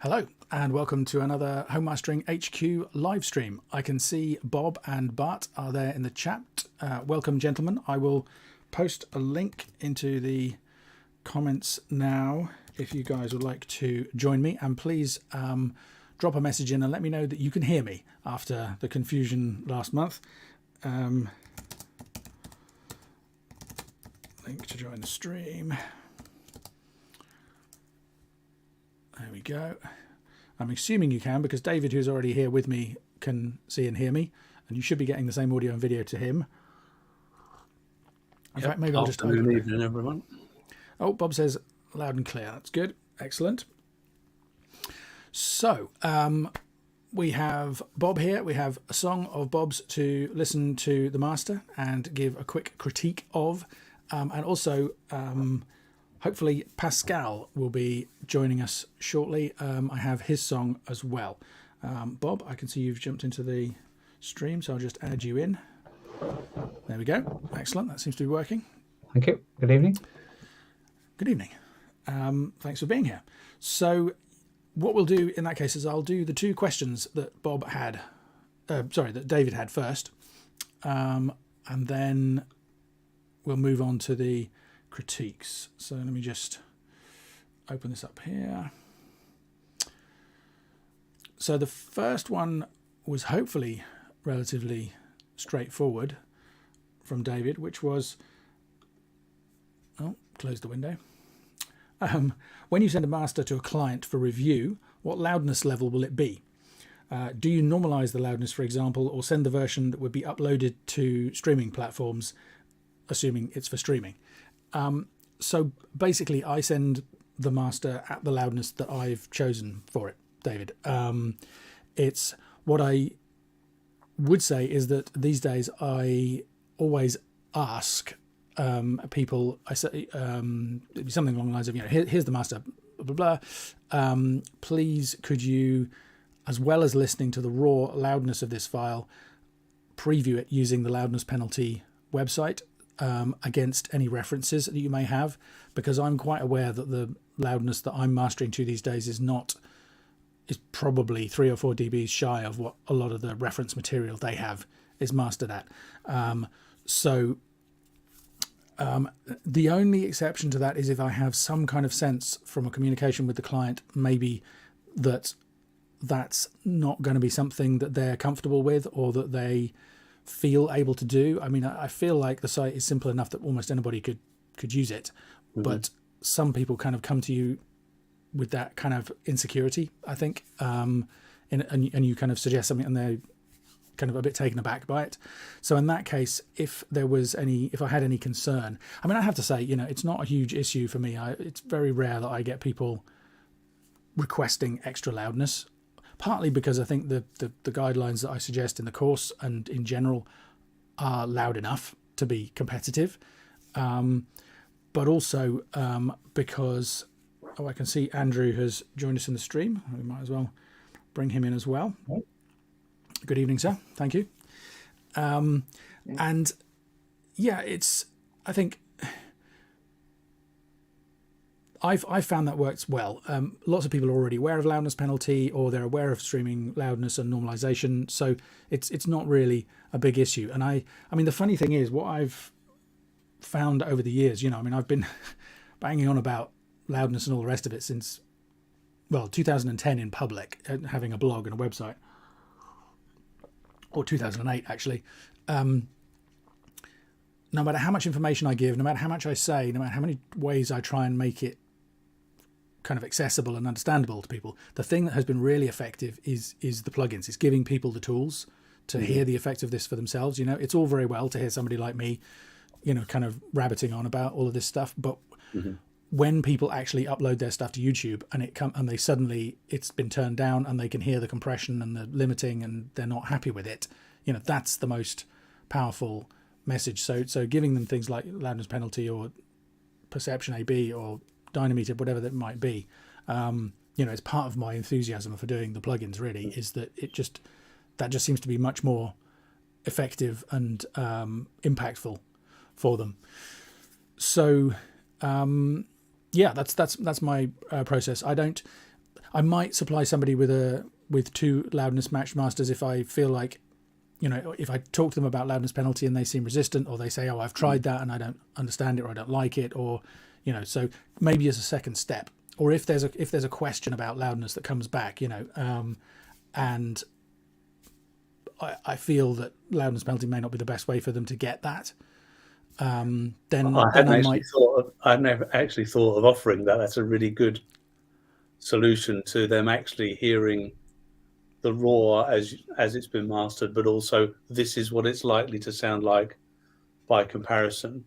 Hello and welcome to another Home Mastering HQ live stream. I can see Bob and Bart are there in the chat. Welcome, gentlemen. I will post a link into the comments now if you guys would like to join me, and please drop a message in and let me know that you can hear me after the confusion last month. Link to join the stream. There we go. I'm assuming you can, because David, who's already here with me, can see and hear me, and you should be getting the same audio and video to him. In fact, maybe I'll just open Good evening, everyone. Oh, Bob says loud and clear. That's good. Excellent. So we have Bob here. We have a song of Bob's to listen to the master and give a quick critique of, and also hopefully Pascal will be joining us shortly. I have his song as well. Bob, I can see you've jumped into the stream, so I'll just add you in. There we go. Excellent. That seems to be working. Thank you. Good evening. Good evening. Thanks for being here. So what we'll do in that case is I'll do the two questions that Bob had, that David had first, and then we'll move on to the critiques. So let me just open this up here. So the first one was hopefully relatively straightforward from David, which was, close the window. When you send a master to a client for review, what loudness level will it be? Do you normalize the loudness, for example, or send the version that would be uploaded to streaming platforms, assuming it's for streaming? So basically, I send the master at the loudness that I've chosen for it, David. It's what I would say is that these days I always ask people. I say it'd be something along the lines of, here's the master, blah blah blah. Please, could you, as well as listening to the raw loudness of this file, preview it using the loudness penalty website against any references that you may have, because I'm quite aware that the loudness that I'm mastering to these days is probably 3 or 4 dBs shy of what a lot of the reference material they have is mastered at. The only exception to that is if I have some kind of sense from a communication with the client, maybe that's not going to be something that they're comfortable with or that they feel able to do. I mean, I feel like the site is simple enough that almost anybody could use it, but some people kind of come to you with that kind of insecurity, I think, and you kind of suggest something and they're kind of a bit taken aback by it. So in that case, if I had any concern, I mean, I have to say, it's not a huge issue for me. It's very rare that I get people requesting extra loudness, partly because I think the guidelines that I suggest in the course and in general are loud enough to be competitive, but also because I can see Andrew has joined us in the stream. We might as well bring him in as well. Good evening, sir. Thank you. And yeah, I think I've found that works well. Lots of people are already aware of loudness penalty, or they're aware of streaming loudness and normalization, so it's not really a big issue. And I mean, the funny thing is, what I've found over the years, I've been banging on about loudness and all the rest of it since, 2010 in public, having a blog and a website, or 2008 actually. No matter how much information I give, no matter how much I say, no matter how many ways I try and make it kind of accessible and understandable to people, the thing that has been really effective is the plugins. It's giving people the tools to hear the effect of this for themselves. It's all very well to hear somebody like me, kind of rabbiting on about all of this stuff, but when people actually upload their stuff to YouTube and they suddenly, it's been turned down and they can hear the compression and the limiting and they're not happy with it, that's the most powerful message. So giving them things like loudness penalty or perception AB or Dynameter, whatever that might be, it's part of my enthusiasm for doing the plugins, really, is that that just seems to be much more effective and impactful for them. So yeah, that's my process. I might supply somebody with two loudness match masters if I feel like, if I talk to them about loudness penalty and they seem resistant, or they say, oh, I've tried that and I don't understand it, or I don't like it, or, so maybe as a second step, or if there's a question about loudness that comes back, and I feel that loudness penalty may not be the best way for them to get that, then I'd never actually thought of offering that. That's a really good solution to them actually hearing the raw as it's been mastered, but also this is what it's likely to sound like by comparison.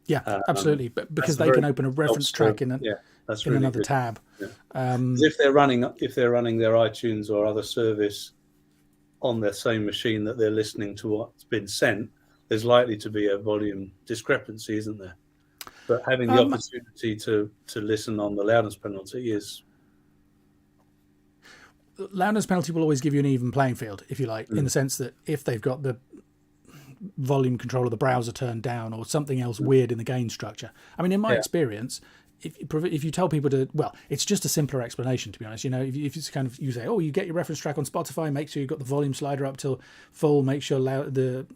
Yeah, absolutely. But because they can open a reference track in another tab. Yeah. If they're running their iTunes or other service on their same machine that they're listening to what's been sent, there's likely to be a volume discrepancy, isn't there? But having the opportunity to listen on the loudness penalty is... Loudness penalty will always give you an even playing field, if you like, in the sense that if they've got the volume control of the browser turned down or something else weird in the gain structure. I mean, in my experience, if you tell people to, well, it's just a simpler explanation, to be honest. If it's kind of, you say, oh, you get your reference track on Spotify, make sure you've got the volume slider up till full, make sure in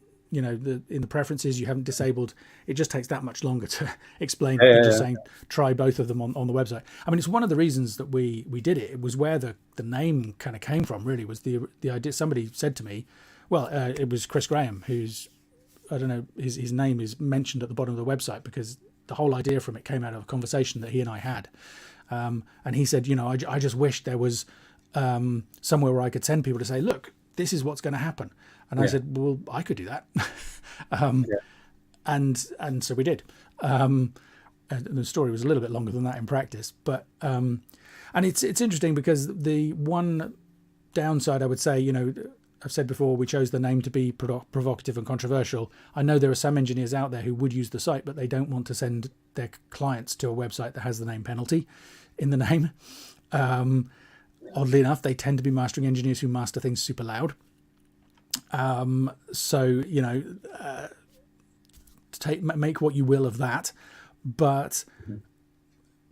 the preferences you haven't disabled. It just takes that much longer to explain than just saying try both of them on the website. I mean, it's one of the reasons that we did it. It was where the name kind of came from, really, was the idea. Somebody said to me, well, it was Chris Graham, who's, I don't know, his name is mentioned at the bottom of the website because the whole idea from it came out of a conversation that he and I had. And he said, I just wish there was somewhere where I could send people to say, look, this is what's going to happen. And I said, well, I could do that. And so we did. And the story was a little bit longer than that in practice. But and it's interesting because the one downside, I would say, I've said before, we chose the name to be provocative and controversial. I know there are some engineers out there who would use the site, but they don't want to send their clients to a website that has the name penalty in the name. Oddly enough, they tend to be mastering engineers who master things super loud. So, make what you will of that. But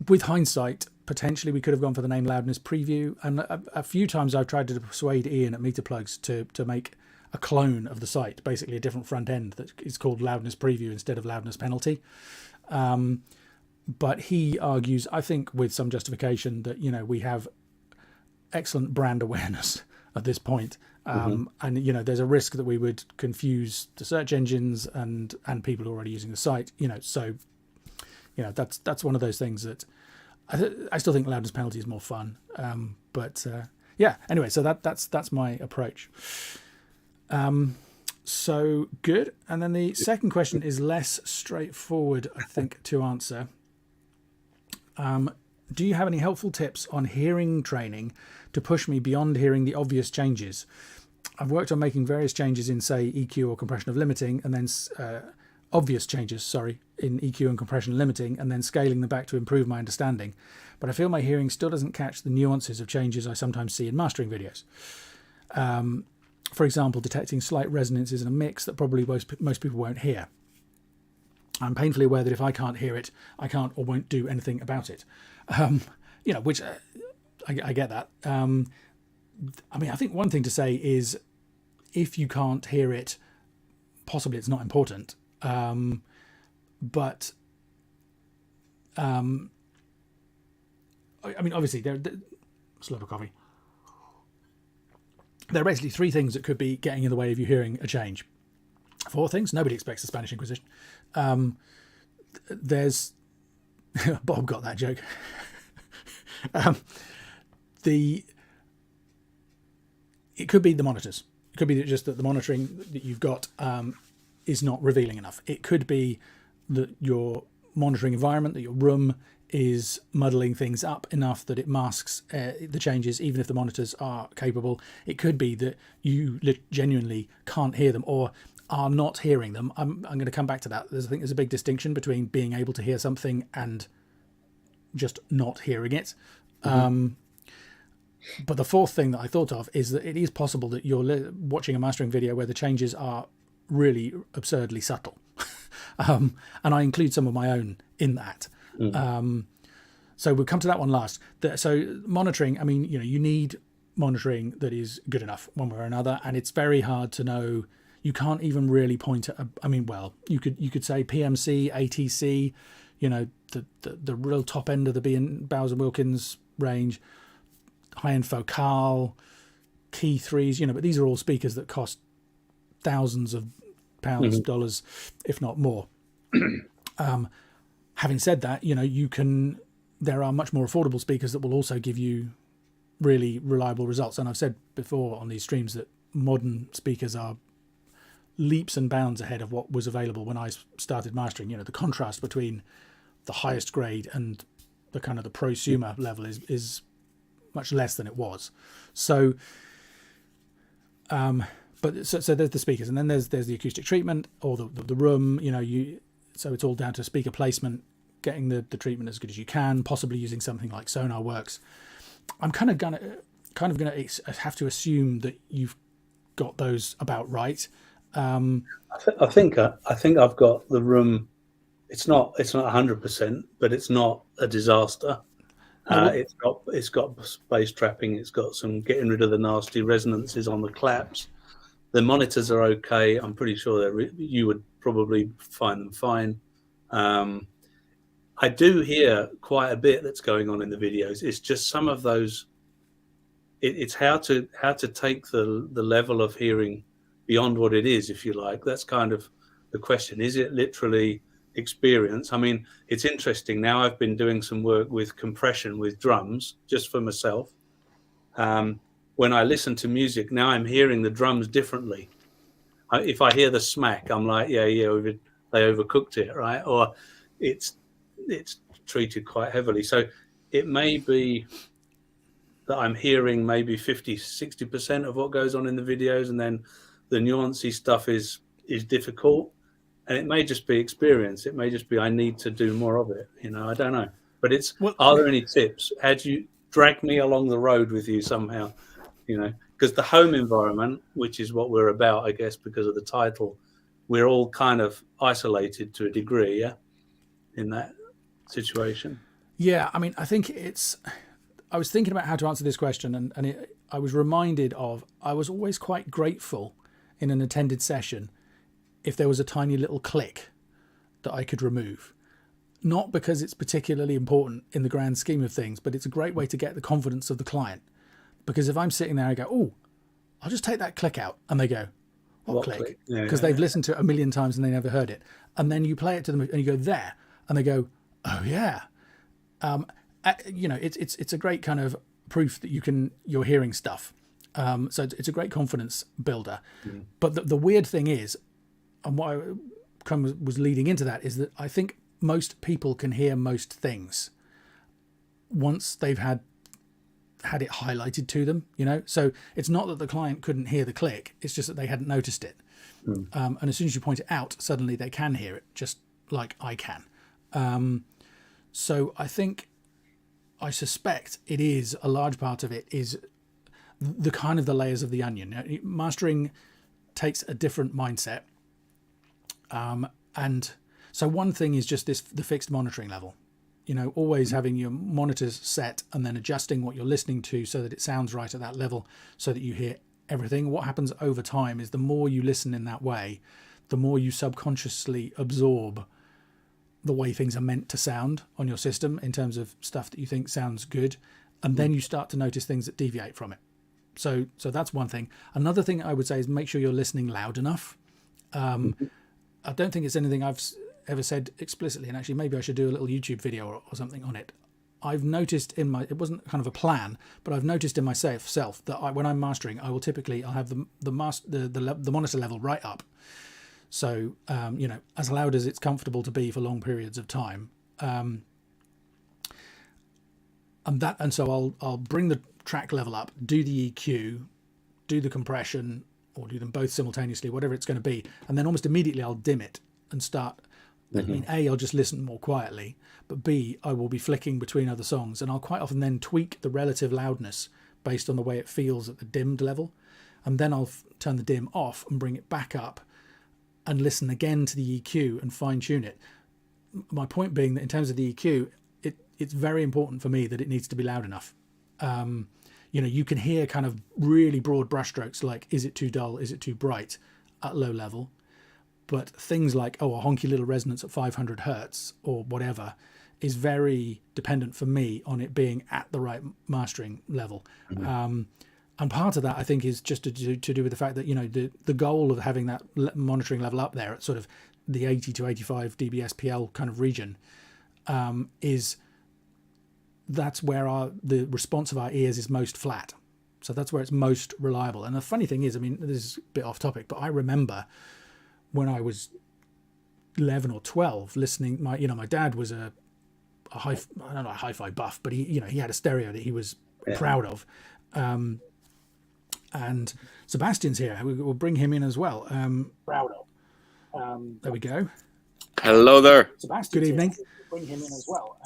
with hindsight, potentially we could have gone for the name Loudness Preview. And a few times I've tried to persuade Ian at Meterplugs to make a clone of the site, basically a different front end that is called Loudness Preview instead of Loudness Penalty. But he argues, I think with some justification, that, we have excellent brand awareness at this point. And, there's a risk that we would confuse the search engines and people who are already using the site, so, that's one of those things that I still think Loudness Penalty is more fun. Anyway, so that's my approach. So good. And then the second question is less straightforward, I think, to answer. Do you have any helpful tips on hearing training to push me beyond hearing the obvious changes? I've worked on making various changes in, say, EQ or compression of limiting, and then obvious changes, in EQ and compression limiting, and then scaling them back to improve my understanding. But I feel my hearing still doesn't catch the nuances of changes I sometimes see in mastering videos. For example, detecting slight resonances in a mix that probably most people won't hear. I'm painfully aware that if I can't hear it, I can't or won't do anything about it. Which I get that. I think one thing to say is if you can't hear it, possibly it's not important. Obviously, slurp of coffee. There are basically three things that could be getting in the way of you hearing a change. Four things. Nobody expects the Spanish Inquisition. There's Bob got that joke. It could be the monitors. It could be just that the monitoring that you've got is not revealing enough. It could be that your monitoring environment, that your room is muddling things up enough that it masks the changes, even if the monitors are capable. It could be that you genuinely can't hear them or are not hearing them. I'm going to come back to that. I think there's a big distinction between being able to hear something and just not hearing it. But the fourth thing that I thought of is that it is possible that you're watching a mastering video where the changes are really absurdly subtle. And I include some of my own in that. So we'll come to that one last. So monitoring, I mean, you need monitoring that is good enough one way or another, and it's very hard to know. You can't even really point at. You could say PMC, ATC, the real top end of the Bowers and Wilkins range, high-end Focal, Key 3s, but these are all speakers that cost thousands of pounds, dollars, if not more. Having said that, there are much more affordable speakers that will also give you really reliable results. And I've said before on these streams that modern speakers are leaps and bounds ahead of what was available when I started mastering. The contrast between the highest grade and the kind of the prosumer level is much less than it was. So, so there's the speakers, and then there's the acoustic treatment or the room. So it's all down to speaker placement, getting the treatment as good as you can, possibly using something like SonarWorks. I'm kind of gonna have to assume that you've got those about right. I think I've got the room. It's not 100%, but it's not a disaster. It's got bass trapping. It's got some getting rid of the nasty resonances on the claps. The monitors are okay. I'm pretty sure you would probably find them fine. I do hear quite a bit that's going on in the videos. It's just some of those. It's how to take the level of hearing beyond what it is, if you like. That's kind of the question. Is it literally experience? I mean, it's interesting. Now I've been doing some work with compression with drums just for myself. When I listen to music, now I'm hearing the drums differently. If I hear the smack, I'm like, yeah, they overcooked it, right? Or it's treated quite heavily. So it may be that I'm hearing maybe 50-60% of what goes on in the videos, and then the nuancy stuff is difficult. And it may just be experience. It may just be I need to do more of it. I don't know. But are there any tips? Had you drag me along the road with you somehow? Because the home environment, which is what we're about, I guess, because of the title, we're all kind of isolated to a degree, yeah, in that situation. Yeah, I mean, I think I was thinking about how to answer this question, and I was reminded of, I was always quite grateful in an attended session if there was a tiny little click that I could remove. Not because it's particularly important in the grand scheme of things, but it's a great way to get the confidence of the client. Because if I'm sitting there, I go, oh, I'll just take that click out. And they go, what click? Because they've listened to it a million times and they never heard it. And then you play it to them and you go, there. And they go, oh, yeah. It's a great kind of proof that you're hearing stuff. So it's a great confidence builder. But the weird thing is, and what I was leading into that, is that I think most people can hear most things once they've had it highlighted to them, So it's not that the client couldn't hear the click, it's just that they hadn't noticed it. And as soon as you point it out, suddenly they can hear it, just like I can. So I suspect it is, a large part of it is the kind of the layers of the onion. Mastering takes a different mindset. And so one thing is just the fixed monitoring level. Always having your monitors set and then adjusting what you're listening to so that it sounds right at that level so that you hear everything. What happens over time is the more you listen in that way, the more you subconsciously absorb the way things are meant to sound on your system in terms of stuff that you think sounds good. And then you start to notice things that deviate from it. So that's one thing. Another thing I would say is make sure you're listening loud enough. I don't think it's anything I've ever said explicitly, and actually maybe I should do a little YouTube video or something on it. I've noticed it wasn't kind of a plan, but I've noticed in myself that when I'm mastering, I'll have the monitor level right up. So, as loud as it's comfortable to be for long periods of time. And so I'll bring the track level up, do the EQ, do the compression, or do them both simultaneously, whatever it's going to be. And then almost immediately I'll dim it and start. I mean, A, I'll just listen more quietly, but B, I will be flicking between other songs, and I'll quite often then tweak the relative loudness based on the way it feels at the dimmed level. And then I'll turn the dim off and bring it back up and listen again to the EQ and fine tune it. My point being that in terms of the EQ, it's very important for me that it needs to be loud enough. You can hear kind of really broad brushstrokes, like is it too dull, is it too bright at low level, but things like a honky little resonance at 500 hertz or whatever is very dependent for me on it being at the right mastering level. And part of that, I think, is just to do with the fact that the goal of having that monitoring level up there at sort of the 80 to 85 dB SPL kind of region is that's where the response of our ears is most flat. So that's where it's most reliable. And the funny thing is, I mean, this is a bit off topic, but I remember when I was 11 or 12 listening, my dad was a hi-fi buff, but he had a stereo that he was proud of. And Sebastian's here. We'll bring him in as well. Proud of. There we go. Hello there. Sebastian, good evening. Bring him in as well.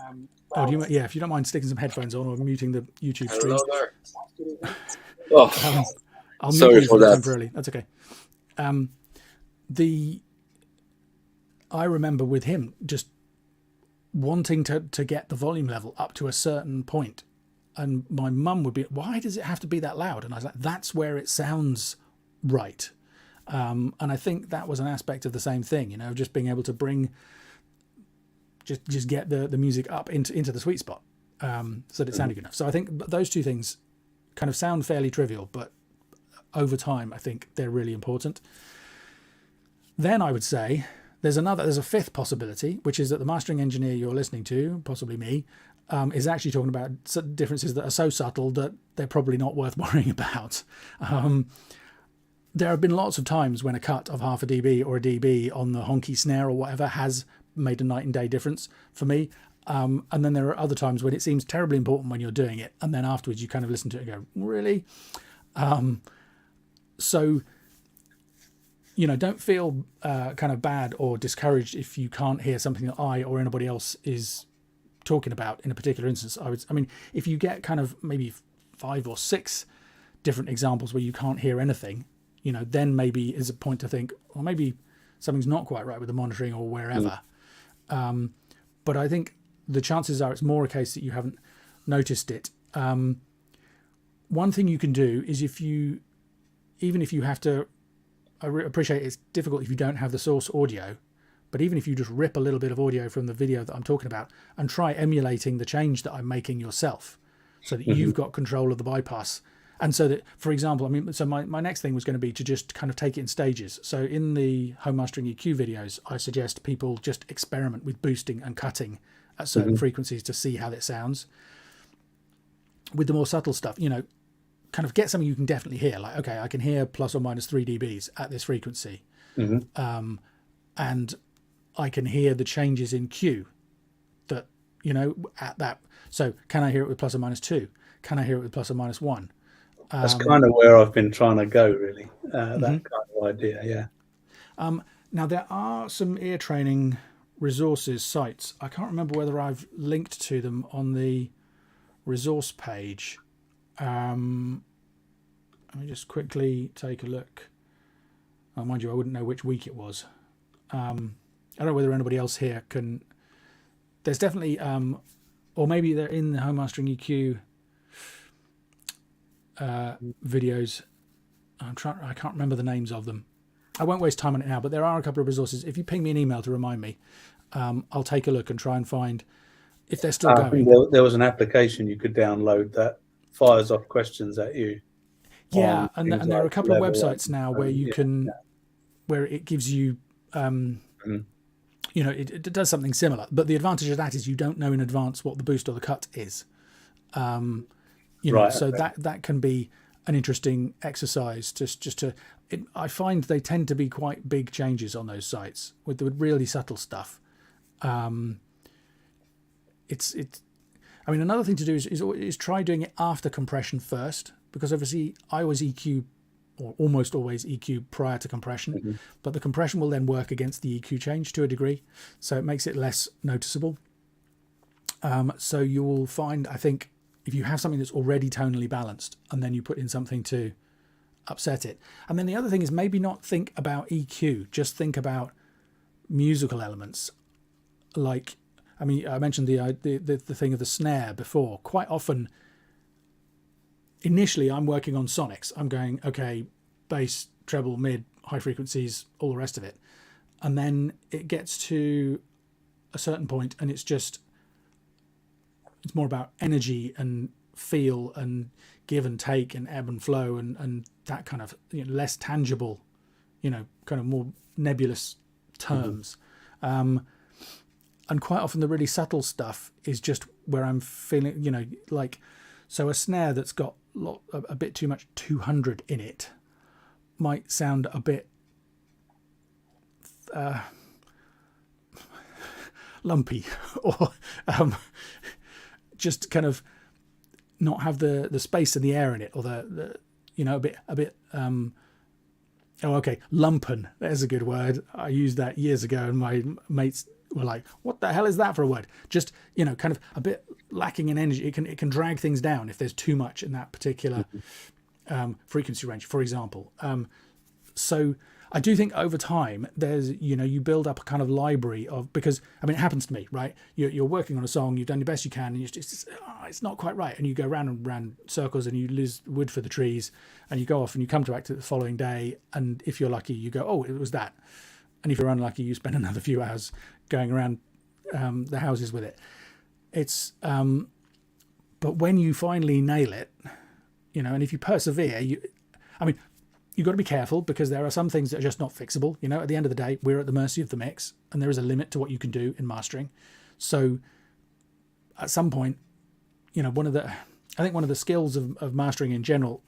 If you don't mind sticking some headphones on or muting the YouTube stream. Hello there. Oh, I'll mute sorry you for that. temporarily. That's okay. I remember with him just wanting to get the volume level up to a certain point, and my mum would be, why does it have to be that loud? And I was like, that's where it sounds right. And I think that was an aspect of the same thing, just being able to bring, just get the music up into the sweet spot, so that it sounded good enough. So I think those two things kind of sound fairly trivial, but over time, I think they're really important. Then I would say there's a fifth possibility, which is that the mastering engineer you're listening to, possibly me, is actually talking about differences that are so subtle that they're probably not worth worrying about. There have been lots of times when a cut of half a dB or a dB on the honky snare or whatever has made a night and day difference for me. And then there are other times when it seems terribly important when you're doing it, and then afterwards you kind of listen to it and go, really? So don't feel kind of bad or discouraged if you can't hear something that I or anybody else is talking about in a particular instance. If you get kind of maybe 5 or 6 different examples where you can't hear anything, then maybe is a point to think, well, maybe something's not quite right with the monitoring or wherever. But I think the chances are it's more a case that you haven't noticed it. One thing you can do is even if you have to, I appreciate it's difficult if you don't have the source audio, but even if you just rip a little bit of audio from the video that I'm talking about and try emulating the change that I'm making yourself, so that you've got control of the bypass. And so that, for example, so my next thing was going to be to just kind of take it in stages. So in the home mastering EQ videos, I suggest people just experiment with boosting and cutting at certain frequencies to see how it sounds. With the more subtle stuff, kind of get something you can definitely hear. Like, okay, I can hear plus or minus 3 dBs at this frequency. And I can hear the changes in Q that, at that. So can I hear it with plus or minus 2? Can I hear it with plus or minus 1? That's kind of where I've been trying to go, really. That kind of idea, yeah. Now, there are some ear training resources sites. I can't remember whether I've linked to them on the resource page. Let me just quickly take a look. Oh, mind you, I wouldn't know which week it was. I don't know whether anybody else here can. There's definitely, or maybe they're in the home mastering EQ videos. I can't remember the names of them. I won't waste time on it now, but there are a couple of resources. If you ping me an email to remind me, I'll take a look and try and find if they're still going. There was an application you could download that fires off questions at you. Yeah, and there are a couple of websites now where you can, where it gives you, it does something similar. But the advantage of that is you don't know in advance what the boost or the cut is. So that can be an interesting exercise just to. I find they tend to be quite big changes on those sites with really subtle stuff. Another thing to do is try doing it after compression first, because obviously I always EQ, or almost always EQ prior to compression, but the compression will then work against the EQ change to a degree, so it makes it less noticeable. So you will find, I think, if you have something that's already tonally balanced and then you put in something to upset it. And then the other thing is maybe not think about EQ, just think about musical elements. Like, I mean, I mentioned the thing of the snare before. Quite often, initially, I'm working on sonics. I'm going, okay, bass, treble, mid, high frequencies, all the rest of it. And then it gets to a certain point and it's more about energy and feel and give and take and ebb and flow and that kind of, less tangible, kind of more nebulous terms. And quite often the really subtle stuff is just where I'm feeling, so a snare that's got a bit too much 200 in it might sound a bit lumpy, or just kind of not have the space and the air in it, or the a bit lumpen. There's a good word. I used that years ago and my mates were like, what the hell is that for a word? Just, kind of a bit lacking in energy. It can drag things down if there's too much in that particular frequency range, for example. So I do think over time there's, you build up a kind of library of, because it happens to me, right? You're working on a song, you've done the best you can, and it's not quite right. And you go round and round circles and you lose wood for the trees, and you go off and you come back to it the following day. And if you're lucky, you go, oh, it was that. And if you're unlucky, you spend another few hours going around the houses with it. It's, but when you finally nail it, and if you persevere, you've got to be careful, because there are some things that are just not fixable. At the end of the day, we're at the mercy of the mix, and there is a limit to what you can do in mastering. So at some point, one of the skills of mastering in general,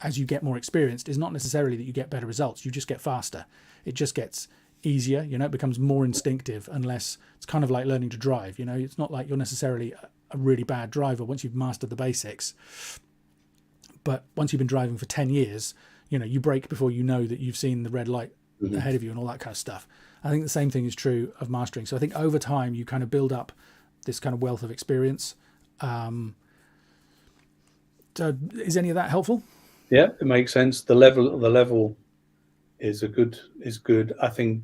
as you get more experienced, is not necessarily that you get better results. You just get faster. It just gets easier. It becomes more instinctive, unless it's kind of like learning to drive. It's not like you're necessarily a really bad driver once you've mastered the basics. But once you've been driving for 10 years, you brake before you know that you've seen the red light ahead of you and all that kind of stuff. I think the same thing is true of mastering. So I think over time you kind of build up this kind of wealth of experience. So is any of that helpful? Yeah, it makes sense. The level is good. I think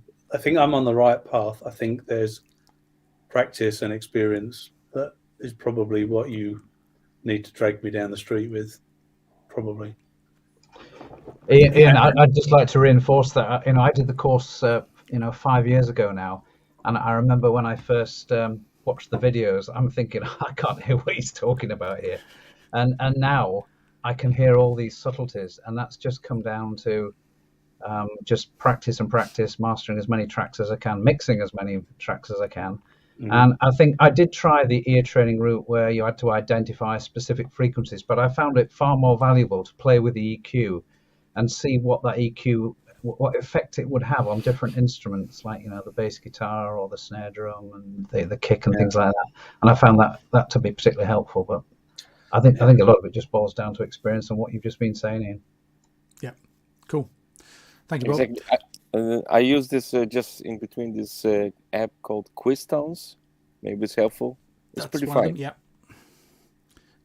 I'm on the right path. I think there's practice and experience that is probably what you need to drag me down the street with, probably. Ian, I'd just like to reinforce that. I did the course 5 years ago now, and I remember when I first watched the videos, I'm thinking, I can't hear what he's talking about here, and now I can hear all these subtleties, and that's just come down to just practice and practice, mastering as many tracks as I can, mixing as many tracks as I can. And I think I did try the ear training route where you had to identify specific frequencies, but I found it far more valuable to play with the EQ and see what that EQ, what effect it would have on different instruments, like the bass guitar or the snare drum and the kick and things like that. And I found that to be particularly helpful. But I think a lot of it just boils down to experience and what you've just been saying, Ian. Yeah, cool. Thank you, Bob. Exactly. I use this just in between this app called QuizTones. Maybe it's helpful. It's pretty fun. Yeah.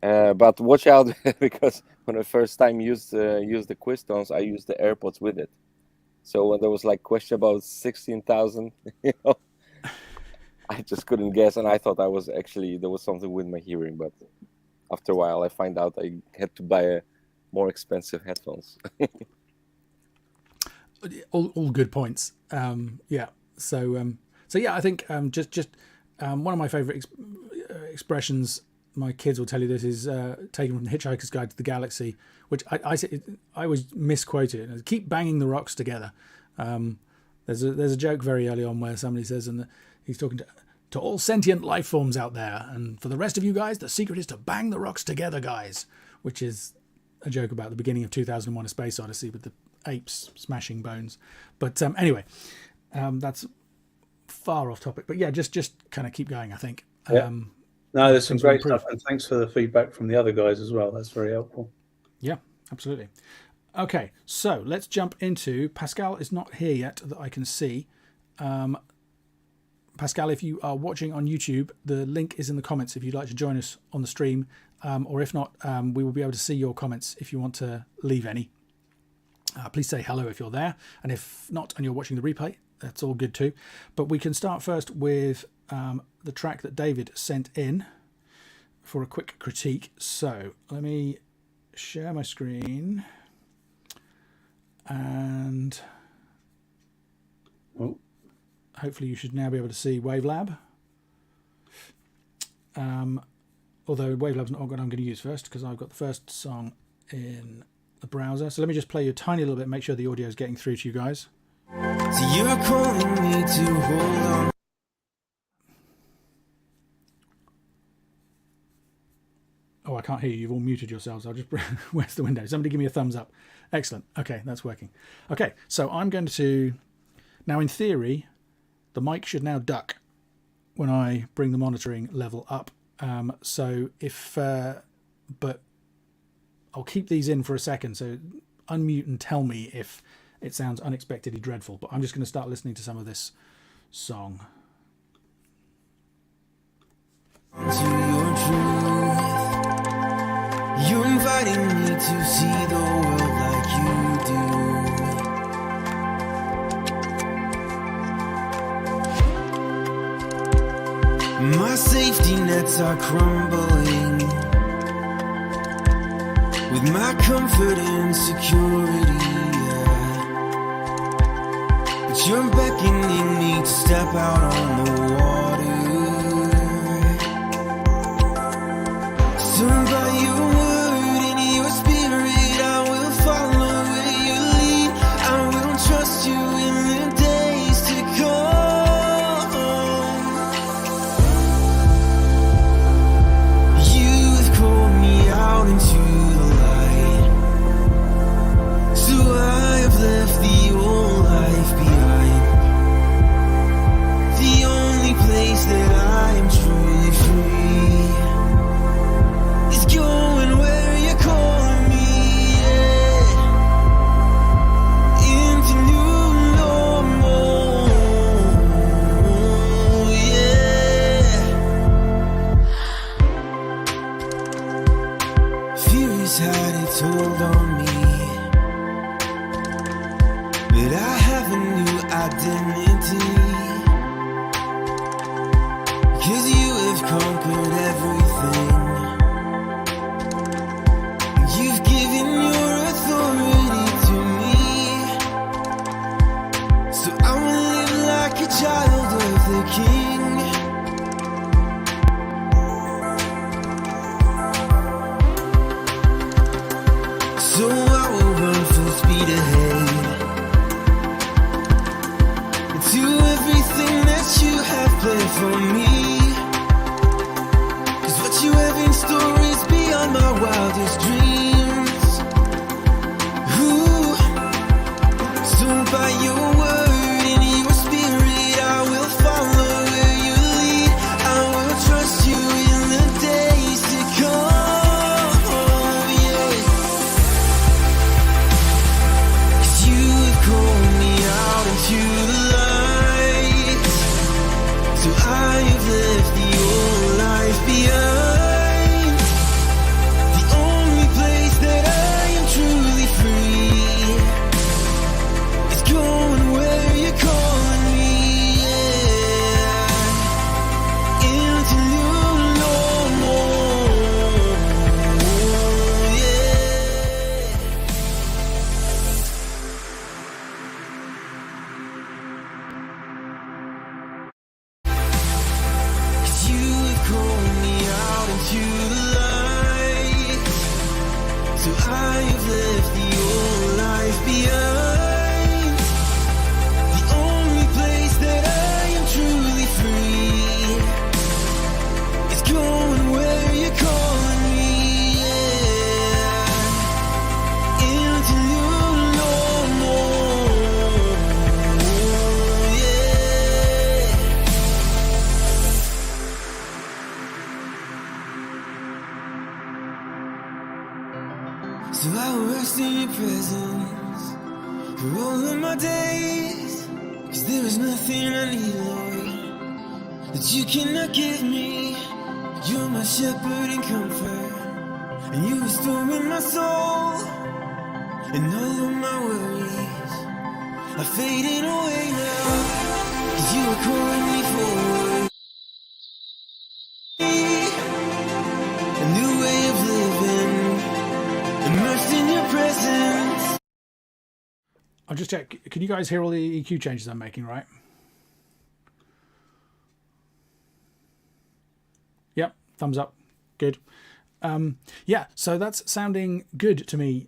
But watch out, because when I first time used the QuizTones, I used the AirPods with it. So when there was like question about 16,000, I just couldn't guess, and I thought there was something with my hearing. But after a while, I find out I had to buy more expensive headphones. All good points. Yeah. So yeah, I think just one of my favorite expressions, my kids will tell you this, is taken from the Hitchhiker's Guide to the Galaxy, which I always misquote it. Keep banging the rocks together. There's a joke very early on where somebody says, and he's talking to all sentient life forms out there, and for the rest of you guys, the secret is to bang the rocks together, guys, which is a joke about the beginning of 2001: A Space Odyssey with the apes smashing bones. But anyway, that's far off topic. But yeah, just kind of keep going, I think. Yeah. No, there's some great stuff, and thanks for the feedback from the other guys as well. That's very helpful. Yeah, absolutely. Okay, so let's jump into Pascal. Is not here yet that I can see. Pascal, if you are watching on YouTube, the link is in the comments if you'd like to join us on the stream, or if not, we will be able to see your comments if you want to leave any. Please say hello if you're there, and if not and you're watching the replay, that's all good too. But we can start first with the track that David sent in for a quick critique. So let me share my screen, and hopefully you should now be able to see Wavelab. Although Wavelab's not what I'm going to use first, because I've got the first song in the browser. So let me just play you a tiny little bit, make sure the audio is getting through to you guys. So you're calling me to hold on. Oh, I can't hear you. You've all muted yourselves. I'll just... Where's the window? Somebody give me a thumbs up. Excellent. Okay, that's working. Okay, so I'm going to... Now, in theory, the mic should now duck when I bring the monitoring level up. So if... but I'll keep these in for a second. So unmute and tell me if it sounds unexpectedly dreadful. But I'm just going to start listening to some of this song. To your truth. You're inviting me to see the world like you do. My safety nets are crumbling, with my comfort and security, yeah. But you're beckoning me to step out on the water. Soon by your word and your spirit, I will follow where you lead. I will trust you in the days to come. You have called me out into the light, so I have left the old life behind. The only place that I am truly free is going where you're calling me, yeah. Into new normal, yeah. Fear has had its hold on me, but I have a new identity, 'cause you have conquered everything. You've given your authority to me, so I will live like a child of the King. So I will run full speed ahead to everything that you have planned for me, 'cause what you have in store is beyond my wildest dreams. Ooh. So by your word and your spirit, I will follow where you lead. I will trust you in the days to come, yeah. 'Cause you have called me out into the light, so I have left the old life behind. The only place that I am truly free is going where you're calling me, yeah. Into new normal, yeah. 'Cause you have called me out into the light, so I have left the old life behind. The only place that I am truly free is going where you're calling me, yeah. Into new normal, yeah. So I will rest in your presence for all of my days, 'cause there is nothing I need, Lord, that you cannot give me. You're my shepherd and comfort, and you restore in my soul, and all of my worries are fading away now, 'cause you are calling me forward. I'll just check. Can you guys hear all the EQ changes I'm making, right? Yep, thumbs up. Good. Yeah, so that's sounding good to me,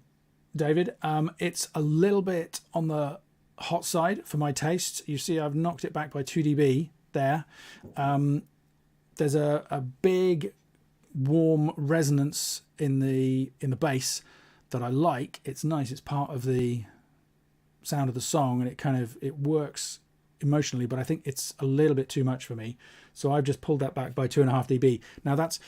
David. It's a little bit on the hot side for my taste. You see I've knocked it back by 2 dB there. There's a big warm resonance in the bass that I like. It's nice. It's part of the sound of the song, and it works emotionally, but I think it's a little bit too much for me. So I've just pulled that back by 2.5 dB. Now that's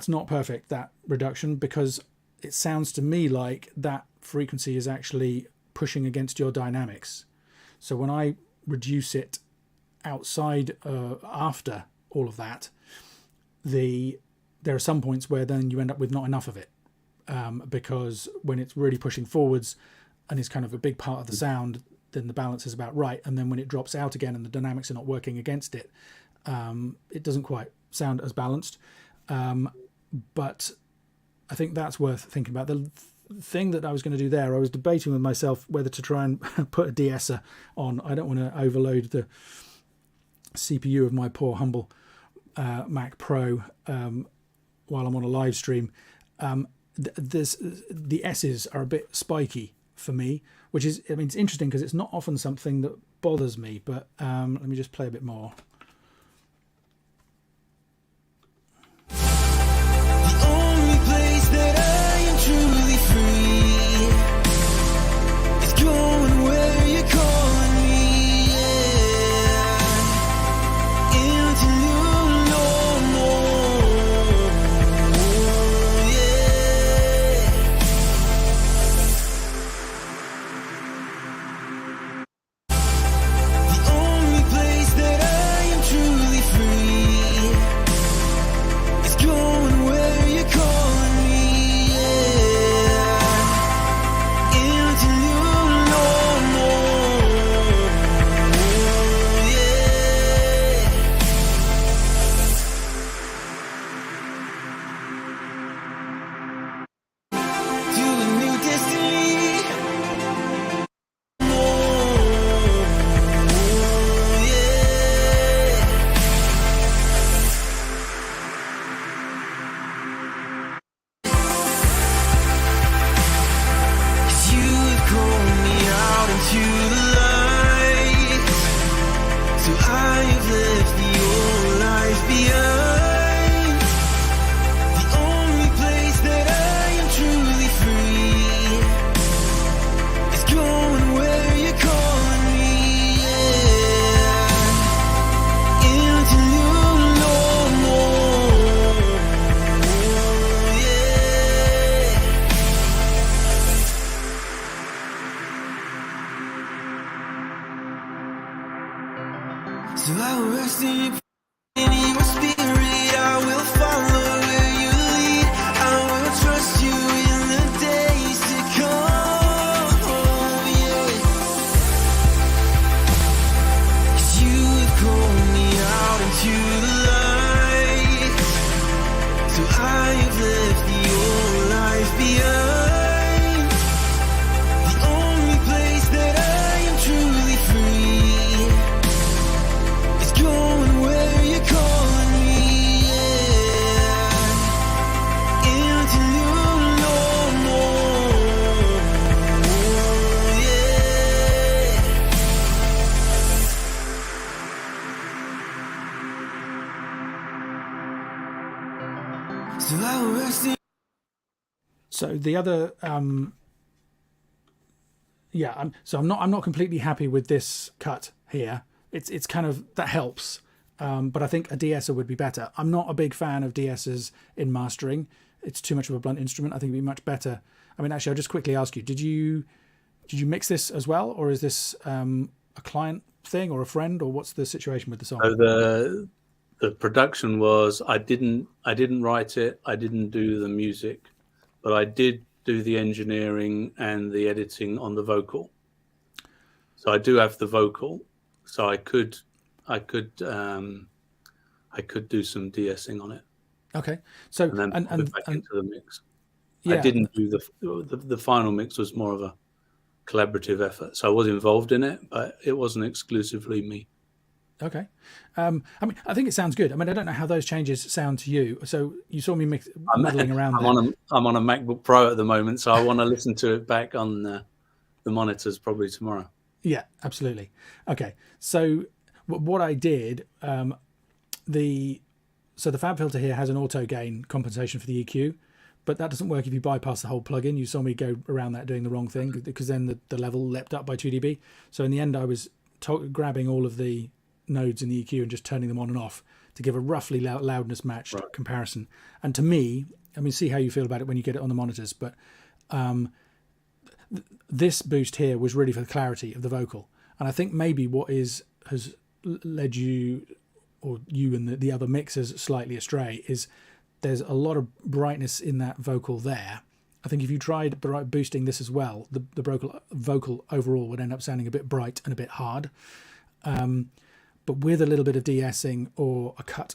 not perfect, that reduction, because it sounds to me like that frequency is actually pushing against your dynamics. So when I reduce it outside after all of that, there are some points where then you end up with not enough of it, because when it's really pushing forwards and is kind of a big part of the sound, then the balance is about right. And then when it drops out again and the dynamics are not working against it, it doesn't quite sound as balanced. But I think that's worth thinking about. The thing that I was going to do there, I was debating with myself whether to try and put a de-esser on. I don't want to overload the CPU of my poor humble Mac Pro while I'm on a live stream. The S's are a bit spiky for me, which is, I mean, it's interesting because it's not often something that bothers me, but let me just play a bit more. The only place that I am truly free is going where you're calling me, yeah. Into new normal, yeah. The only place that I am truly free is going where you're calling me, yeah. Into new normal, yeah. To a new destiny, yeah. 'Cause you have called me out into the light, so I have left the old life behind. The only place that I am truly free is going where you're calling me, yeah. Into new normal, yeah. So I will rest in your spirit. I will follow where you lead. I will trust you in the days to come, yeah. 'Cause you have called me out into the light, so I have left the old life behind. The only place that I am truly free is going where you're calling me, yeah. Into new normal, yeah. So I will rest in. So the other, yeah, I'm not completely happy with this cut here. It's kind of, that helps, but I think a de-esser would be better. I'm not a big fan of de-essers in mastering. It's too much of a blunt instrument. I think it'd be much better. I mean, actually, I'll just quickly ask you: did you mix this as well, or is this a client thing or a friend, or what's the situation with the song? So the production was, I didn't write it, I didn't do the music, but I did do the engineering and the editing on the vocal. So I do have the vocal, so I could do some de-essing on it, Okay, so and then put it back into the mix. yeah, I didn't do the final mix. Was more of a collaborative effort. So I was involved in it, but it wasn't exclusively me. Okay. I mean, I think it sounds good. I mean, I don't know how those changes sound to you. So you saw me muddling around there. I'm on a MacBook Pro at the moment, so I want to listen to it back on the monitors probably tomorrow. Yeah, absolutely. Okay. So what I did, the Fab Filter here has an auto gain compensation for the EQ, but that doesn't work if you bypass the whole plugin. You saw me go around that doing the wrong thing, because then the level leapt up by 2 dB. So in the end, I was grabbing all of the nodes in the EQ and just turning them on and off to give a roughly loudness matched comparison. And to me, I mean, see how you feel about it when you get it on the monitors, but this boost here was really for the clarity of the vocal. And I think maybe what has led you, or you and the other mixers, slightly astray is there's a lot of brightness in that vocal there. I think if you tried boosting this as well, the vocal overall would end up sounding a bit bright and a bit hard. But with a little bit of de-essing or a cut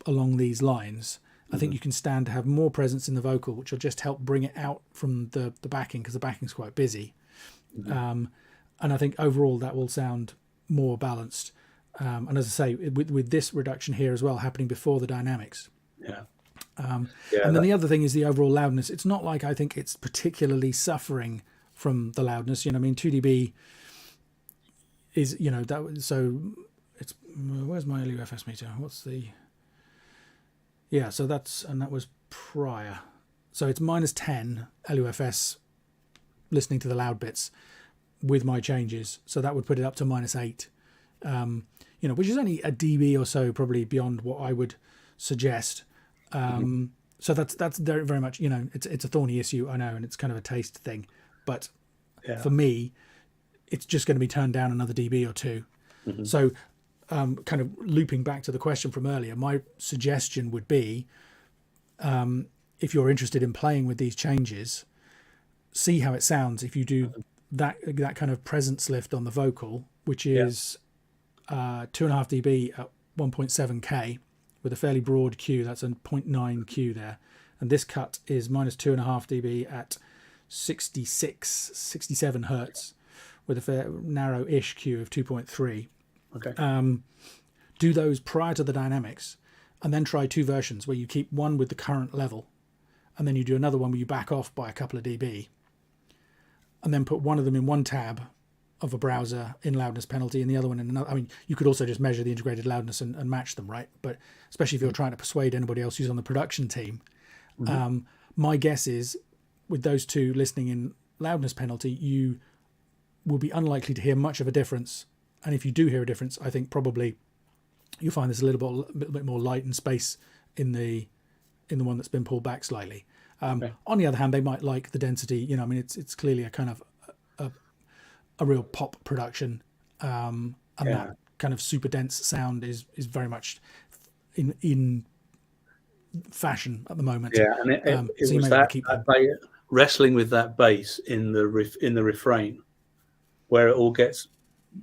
along these lines, I think you can stand to have more presence in the vocal, which will just help bring it out from the backing, because the backing's quite busy. And I think overall that will sound more balanced. And as I say, with this reduction here as well happening before the dynamics. Yeah. And then the other thing is the overall loudness. It's not like I think it's particularly suffering from the loudness. You know, I mean, 2 dB is, you know, that, so it's, where's my LUFS meter? What's the, yeah, so that's, and that was prior. So it's -10 LUFS listening to the loud bits with my changes. So that would put it up to -8, you know, which is only a dB or so probably beyond what I would suggest. So that's very, very much, you know, it's a thorny issue, I know, and it's kind of a taste thing, but for me, it's just going to be turned down another dB or two. So kind of looping back to the question from earlier, my suggestion would be, if you're interested in playing with these changes, see how it sounds if you do that kind of presence lift on the vocal, which is 2.5 dB at 1.7K with a fairly broad Q. That's a 0.9 Q there, and this cut is -2.5 dB at 67 hertz with a fair narrow-ish Q of 2.3. Okay. Do those prior to the dynamics, and then try two versions where you keep one with the current level, and then you do another one where you back off by a couple of dB, and then put one of them in one tab of a browser in loudness penalty and the other one in another. I mean, you could also just measure the integrated loudness and match them, right? But especially if you're trying to persuade anybody else who's on the production team, my guess is with those two listening in loudness penalty, you will be unlikely to hear much of a difference. And if you do hear a difference, I think probably you'll find there's a little bit more light and space in the one that's been pulled back slightly. On the other hand, they might like the density. You know, I mean, it's clearly a kind of a real pop production, and that kind of super dense sound is very much in fashion at the moment. Yeah, and it so was that wrestling with that bass in the refrain, where it all gets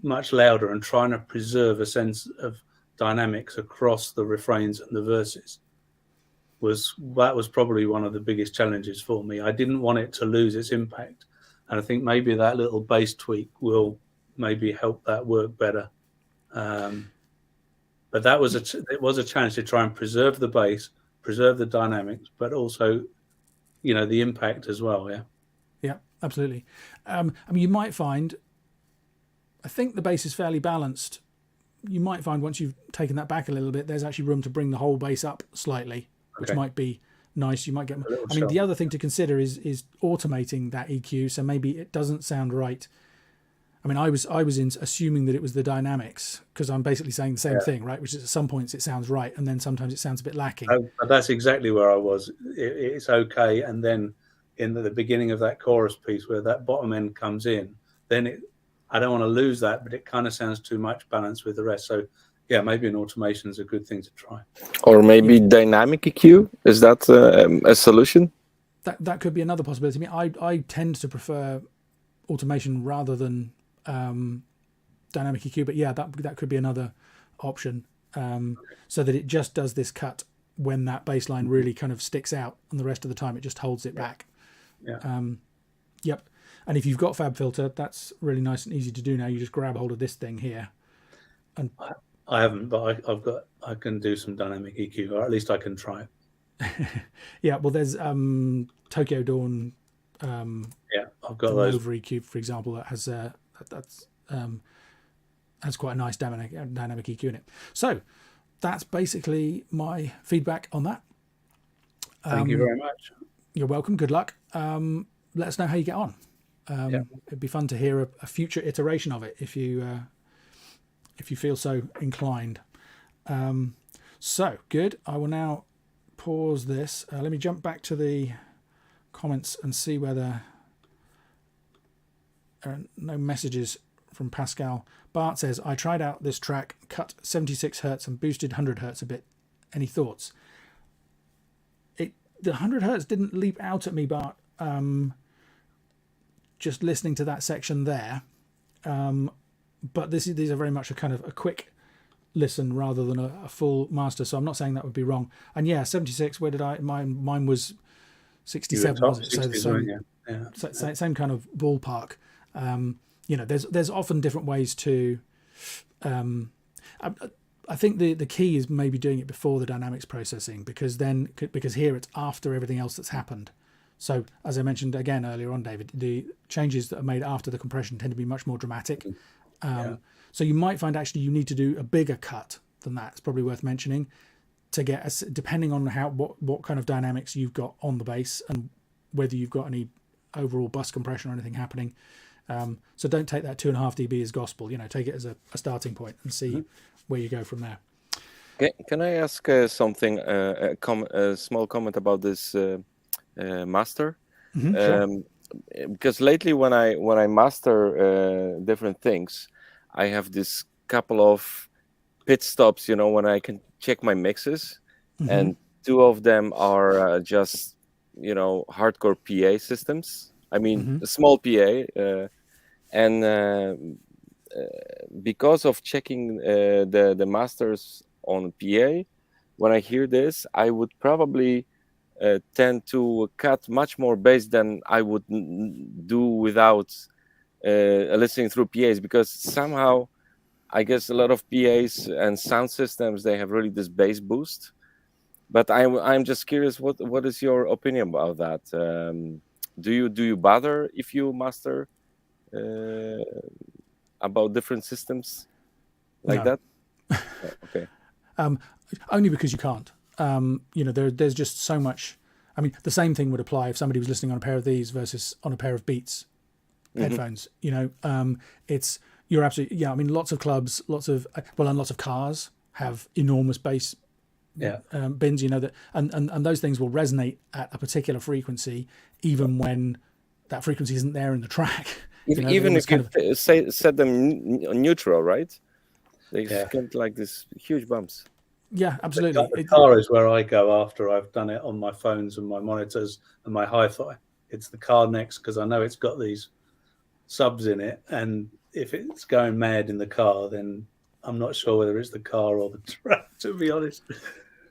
much louder, and trying to preserve a sense of dynamics across the refrains and the verses was probably one of the biggest challenges for me. I didn't want it to lose its impact, and I think maybe that little bass tweak will maybe help that work better. But it was a challenge to try and preserve the bass, preserve the dynamics, but also, you know, the impact as well. Yeah, absolutely. I mean, you might find, I think the bass is fairly balanced. You might find once you've taken that back a little bit, there's actually room to bring the whole bass up slightly, which might be nice. You might get, I mean, the other thing to consider is automating that EQ. So maybe it doesn't sound right. I mean, I was assuming that it was the dynamics, because I'm basically saying the same thing, right? Which is at some points it sounds right, and then sometimes it sounds a bit lacking. But that's exactly where I was. It's okay, and then in the beginning of that chorus piece where that bottom end comes in, then I don't want to lose that, but it kind of sounds too much balanced with the rest. So yeah, maybe an automation is a good thing to try. Or maybe dynamic EQ, is that a solution? That could be another possibility. I mean, I tend to prefer automation rather than dynamic EQ, but yeah, that could be another option, so that it just does this cut when that bass line really kind of sticks out, and the rest of the time it just holds it back. Yeah. Yep. And if you've got FabFilter, that's really nice and easy to do now. You just grab hold of this thing here. And I haven't, but I can do some dynamic EQ, or at least I can try it. yeah, well, there's Tokyo Dawn. Yeah, I've got the those. Nova EQ, for example, that has has quite a nice dynamic EQ in it. So that's basically my feedback on that. Thank you very much. You're welcome. Good luck. Let us know how you get on. It'd be fun to hear a future iteration of it if you feel so inclined. So good. I will now pause this. Let me jump back to the comments and see whether there are no messages from Pascal. Bart says, I tried out this track, cut 76 hertz and boosted 100 hertz a bit. Any thoughts? The 100 hertz didn't leap out at me, Bart. Just listening to that section there. But these are very much a kind of a quick listen rather than a full master. So I'm not saying that would be wrong. And yeah, 76, where did mine was 67, was it? So same kind of ballpark. There's often different ways to. I think the key is maybe doing it before the dynamics processing, because here it's after everything else that's happened. So as I mentioned again earlier on, David, the changes that are made after the compression tend to be much more dramatic. So you might find actually you need to do a bigger cut than that. It's probably worth mentioning to get depending on what kind of dynamics you've got on the bass and whether you've got any overall bus compression or anything happening. So don't take that 2.5 dB as gospel. Take it as a starting point and see where you go from there. Can I ask something? A small comment about this master, Sure. because lately when I master different things, I have this couple of pit stops. When I can check my mixes, and two of them are just hardcore PA systems. I mean, a small PA. And because of checking the masters on PA, when I hear this, I would probably tend to cut much more bass than I would do without listening through PAs, because somehow I guess a lot of PAs and sound systems, they have really this bass boost. But I'm just curious, what is your opinion about that? Do you bother if you master about different systems like that? Oh, okay. Only because you can't. There's just so much. I mean, the same thing would apply if somebody was listening on a pair of these versus on a pair of Beats headphones. You're absolutely I mean, lots of clubs, lots of cars have enormous bass bins. That and those things will resonate at a particular frequency, even when that frequency isn't there in the track. Even if you set them neutral, right? They get like this huge bumps. Yeah, absolutely. The car is where I go after I've done it on my phones and my monitors and my hi-fi. It's the car next, because I know it's got these subs in it, and if it's going mad in the car, then I'm not sure whether it's the car or the track, to be honest.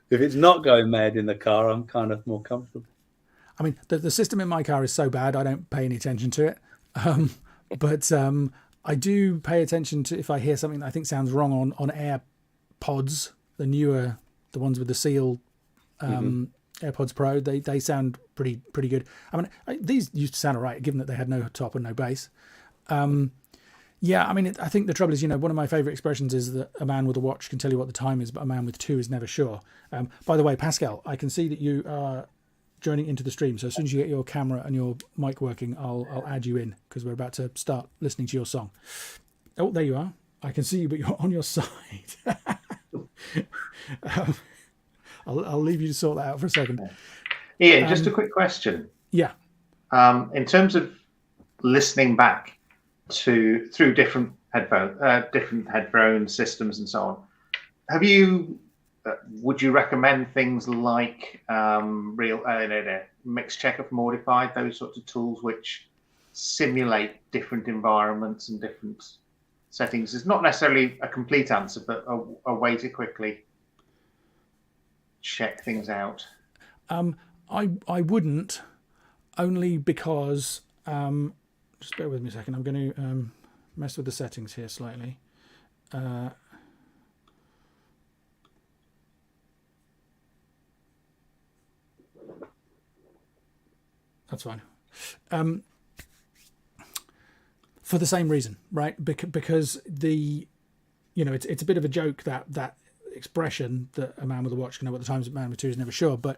If it's not going mad in the car, I'm kind of more comfortable. I mean, the system in my car is so bad, I don't pay any attention to it. But I do pay attention to if I hear something that I think sounds wrong on AirPods, the ones with the seal AirPods Pro. They sound pretty good. I mean, these used to sound all right, given that they had no top and no bass. I mean, I think the trouble is, one of my favorite expressions is that a man with a watch can tell you what the time is, but a man with two is never sure. By the way, Pascal, I can see that you are joining into the stream. So as soon as you get your camera and your mic working, I'll add you in, because we're about to start listening to your song. Oh, there you are. I can see you, but you're on your side. I'll leave you to sort that out for a second. Ian, just a quick question. Yeah. In terms of listening back through different headphone systems and so on, would you recommend things like Mix Checker from Audified, those sorts of tools which simulate different environments and different settings? It's not necessarily a complete answer, but a way to quickly check things out. I wouldn't, only because just bear with me a second. I'm going to mess with the settings here slightly. That's fine. For the same reason, right? Because the, you know, it's a bit of a joke that expression that a man with a watch can know what the times, a man with two is never sure. But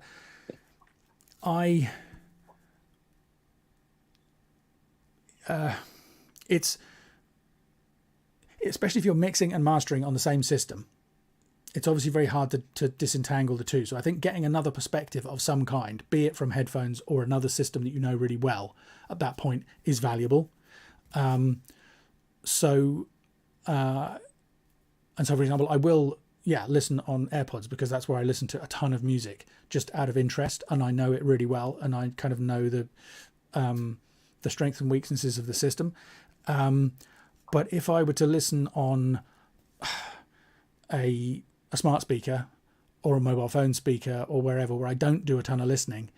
it's, especially if you're mixing and mastering on the same system, it's obviously very hard to disentangle the two. So I think getting another perspective of some kind, be it from headphones or another system that you know really well, at that point is valuable. And so for example, I will listen on AirPods, because that's where I listen to a ton of music just out of interest, and I know it really well, and I kind of know the strengths and weaknesses of the system. But if I were to listen on a smart speaker or a mobile phone speaker or wherever, where I don't do a ton of listening,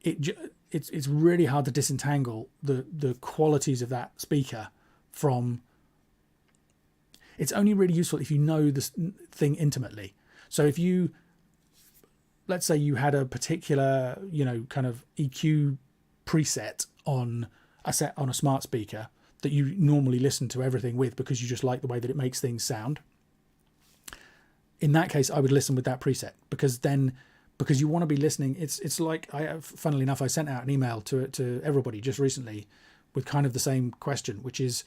it's really hard to disentangle the qualities of that speaker from. It's only really useful if you know this thing intimately. So if you, let's say you had a particular, you know, kind of EQ preset on a smart speaker that you normally listen to everything with because you just like the way that it makes things sound. In that case, I would listen with that preset, because you want to be listening. It's like, funnily enough, I sent out an email to everybody just recently with kind of the same question, which is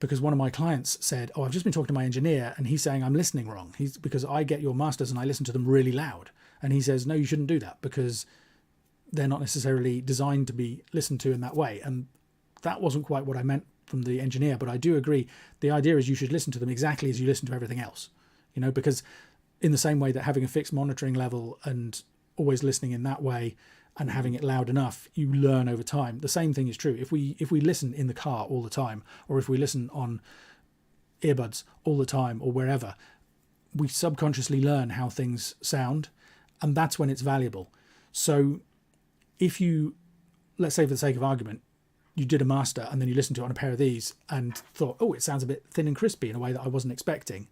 because one of my clients said, "Oh, I've just been talking to my engineer and he's saying I'm listening wrong. Because I get your masters and I listen to them really loud." And he says, "No, you shouldn't do that, because they're not necessarily designed to be listened to in that way." And that wasn't quite what I meant from the engineer, but I do agree. The idea is you should listen to them exactly as you listen to everything else, you know, because in the same way that having a fixed monitoring level and always listening in that way and having it loud enough, you learn over time. The same thing is true. If we listen in the car all the time, or if we listen on earbuds all the time or wherever, we subconsciously learn how things sound, and that's when it's valuable. So if you, let's say for the sake of argument, you did a master and then you listened to it on a pair of these and thought, "Oh, it sounds a bit thin and crispy in a way that I wasn't expecting,"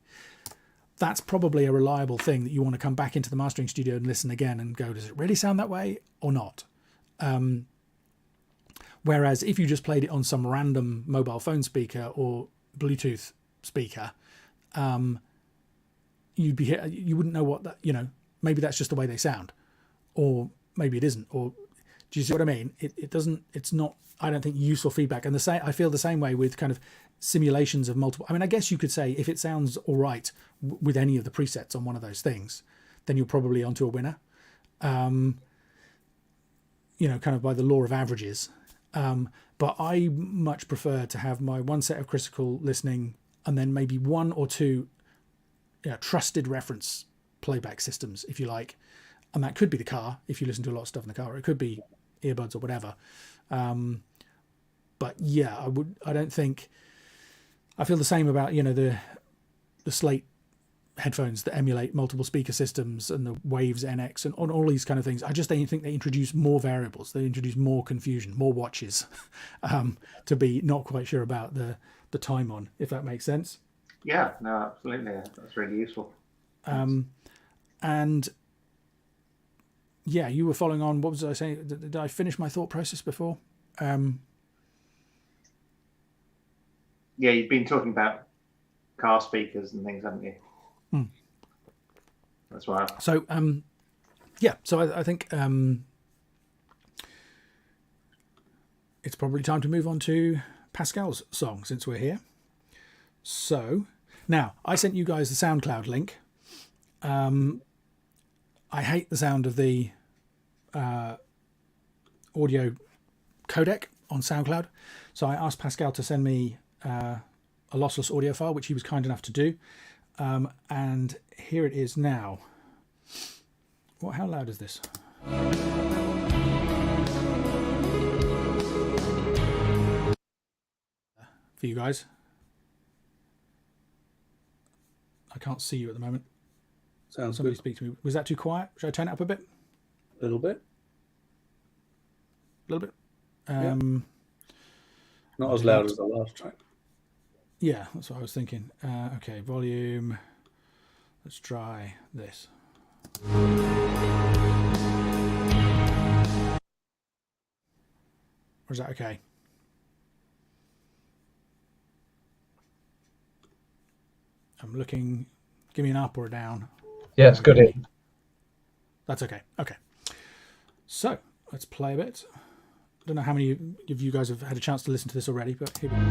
that's probably a reliable thing that you want to come back into the mastering studio and listen again and go, does it really sound that way or not? Whereas if you just played it on some random mobile phone speaker or Bluetooth speaker, you wouldn't know what that, you know, maybe that's just the way they sound, or maybe it isn't. Or do you see what I mean? It's not, I don't think, useful feedback. And I feel the same way with kind of simulations of multiple. I mean, I guess you could say if it sounds all right with any of the presets on one of those things, then you're probably onto a winner. You know, kind of by the law of averages. But I much prefer to have my one set of critical listening and then maybe one or two, you know, trusted reference playback systems, if you like. And that could be the car, if you listen to a lot of stuff in the car, or it could be earbuds or whatever. But yeah, I don't think, I feel the same about, you know, the Slate headphones that emulate multiple speaker systems and the Waves NX and on all these kind of things. I just think they introduce more variables. They introduce more confusion, more watches to be not quite sure about the time on, if that makes sense. Yeah, no, absolutely. That's really useful. And yeah, you were following on. What was I saying? Did I finish my thought process before? Yeah, you've been talking about car speakers and things, haven't you? That's right. So, so I think it's probably time to move on to Pascal's song, since we're here. So, now, I sent you guys the SoundCloud link. I hate the sound of the audio codec on SoundCloud, so I asked Pascal to send me a lossless audio file, which he was kind enough to do, and here it is now. How loud is this? For you guys, I can't see you at the moment. Sounds Somebody good. speak to me. Was that too quiet? Should I turn it up a bit? A little bit. A little bit. Yeah. Not as loud as the last track. Yeah, that's what I was thinking. Okay, volume. Let's try this. Or is that okay? I'm looking. Give me an up or a down. Yeah, it's good. That's okay. Okay. So let's play a bit. I don't know how many of you guys have had a chance to listen to this already, but here we go.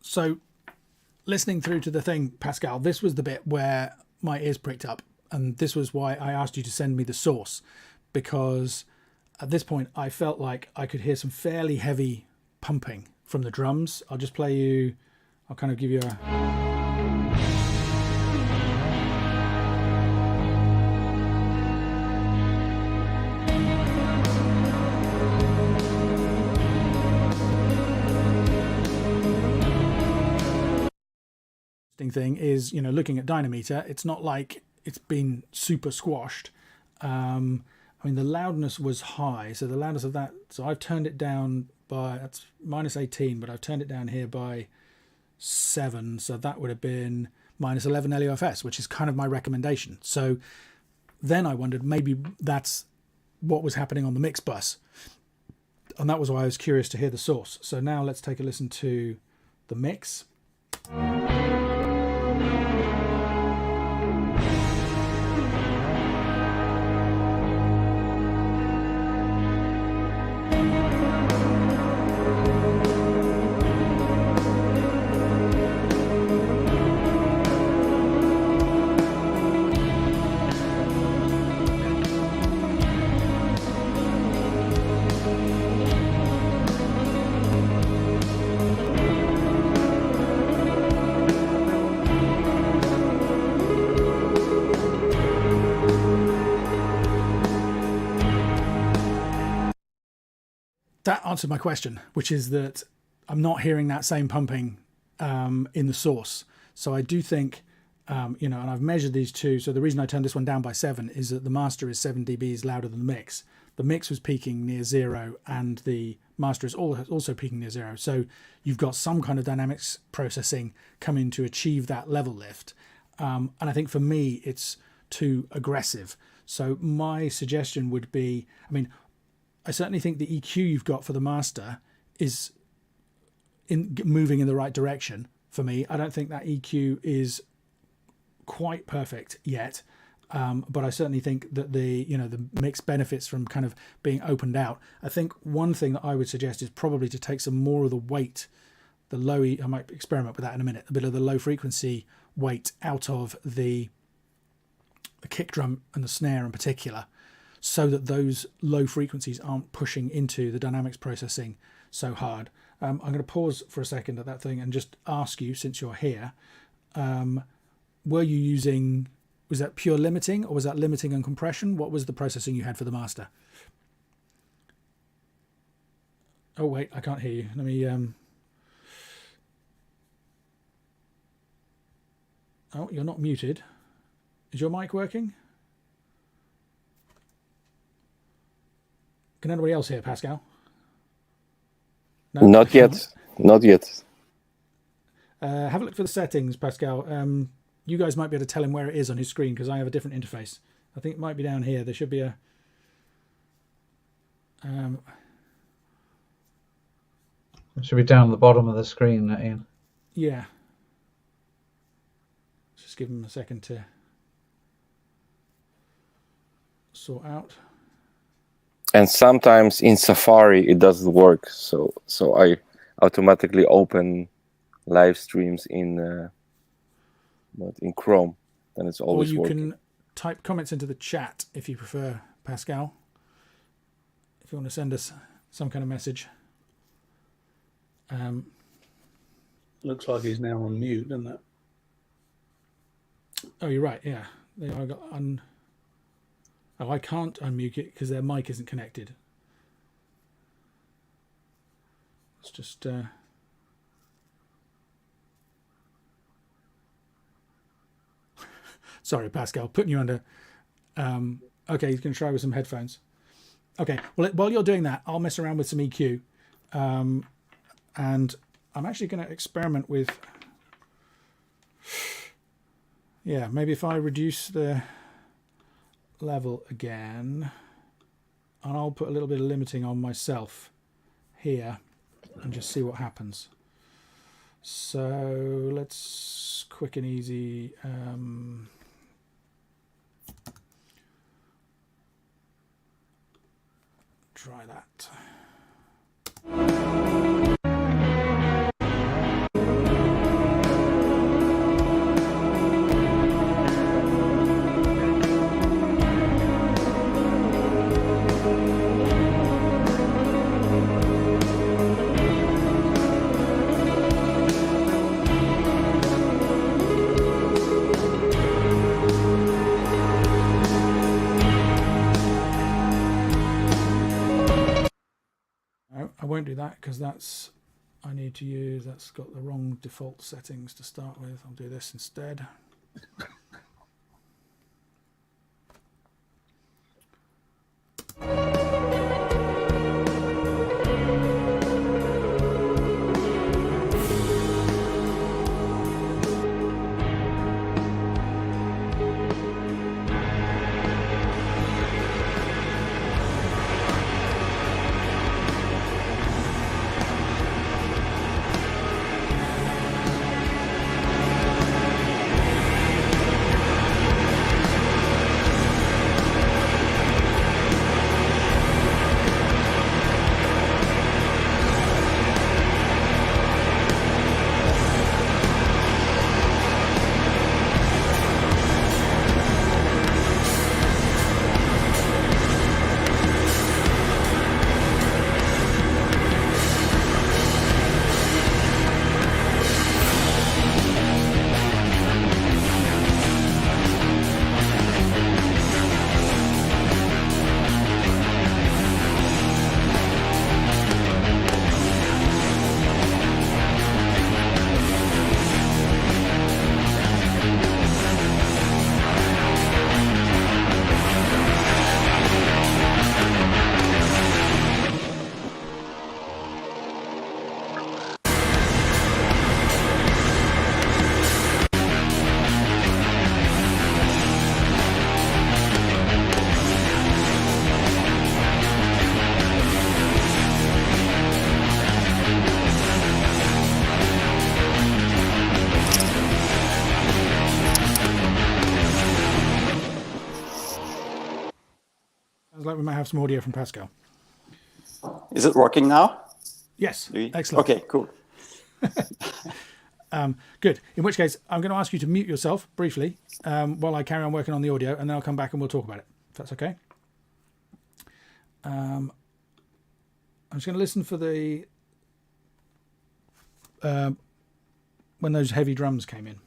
So listening through to the thing, Pascal, this was the bit where my ears pricked up. And this was why I asked you to send me the source, because at this point I felt like I could hear some fairly heavy pumping from the drums. I'll just play you, I'll kind of give you a... thing is, you know, looking at Dynameter, it's not like it's been super squashed. I mean, the loudness was high, so the loudness of that, so I've turned it down by, that's minus 18, but I've turned it down here by 7, so that would have been minus 11 LUFS, which is kind of my recommendation. So then I wondered maybe that's what was happening on the mix bus, and that was why I was curious to hear the source. So now let's take a listen to the mix. That answered my question, which is that I'm not hearing that same pumping in the source. So I do think, you know, and I've measured these two. So the reason I turned this one down by 7 is that the master is 7 dBs louder than the mix. The mix was peaking near 0 and the master is also peaking near 0. So you've got some kind of dynamics processing coming to achieve that level lift. And I think for me, it's too aggressive. So my suggestion would be, I mean, I certainly think the EQ you've got for the master is moving in the right direction for me. I don't think that EQ is quite perfect yet, but I certainly think that the mix benefits from kind of being opened out. I think one thing that I would suggest is probably to take some more of the weight, the low, I might experiment with that in a minute, a bit of the low frequency weight out of the kick drum and the snare in particular, so that those low frequencies aren't pushing into the dynamics processing so hard. I'm going to pause for a second at that thing and just ask you, since you're here, were you using, was that pure limiting or was that limiting and compression? What was the processing you had for the master? Oh, wait, I can't hear you. Let me... Oh, you're not muted. Is your mic working? Can anybody else hear Pascal? No? Not yet. Not yet. Have a look for the settings, Pascal. You guys might be able to tell him where it is on his screen because I have a different interface. I think it might be down here. There should be a... It should be down at the bottom of the screen, Ian. Yeah. Just give them a second to sort out. And sometimes in Safari it doesn't work, so I automatically open live streams in Chrome, then it's always or you working. can type comments into the chat if you prefer, Pascal. If you want to send us some kind of message. Looks like he's now on mute, doesn't it? Oh, you're right. Yeah, I got Oh, I can't unmute it because their mic isn't connected. It's just. Sorry, Pascal, putting you under. Okay, he's going to try with some headphones. Okay, well, while you're doing that, I'll mess around with some EQ. And I'm actually going to experiment with. Yeah, maybe if I reduce the level again, and I'll put a little bit of limiting on myself here and just see what happens. So let's quick and easy. Try that. I won't do that because that's got the wrong default settings to start with. I'll do this instead. Like we might have some audio from Pascal. Is it working now? Yes, Louis? excellent. Okay, cool. Good. In which case, I'm going to ask you to mute yourself briefly while I carry on working on the audio, and then I'll come back and we'll talk about it. If that's okay. I'm just going to listen for the when those heavy drums came in.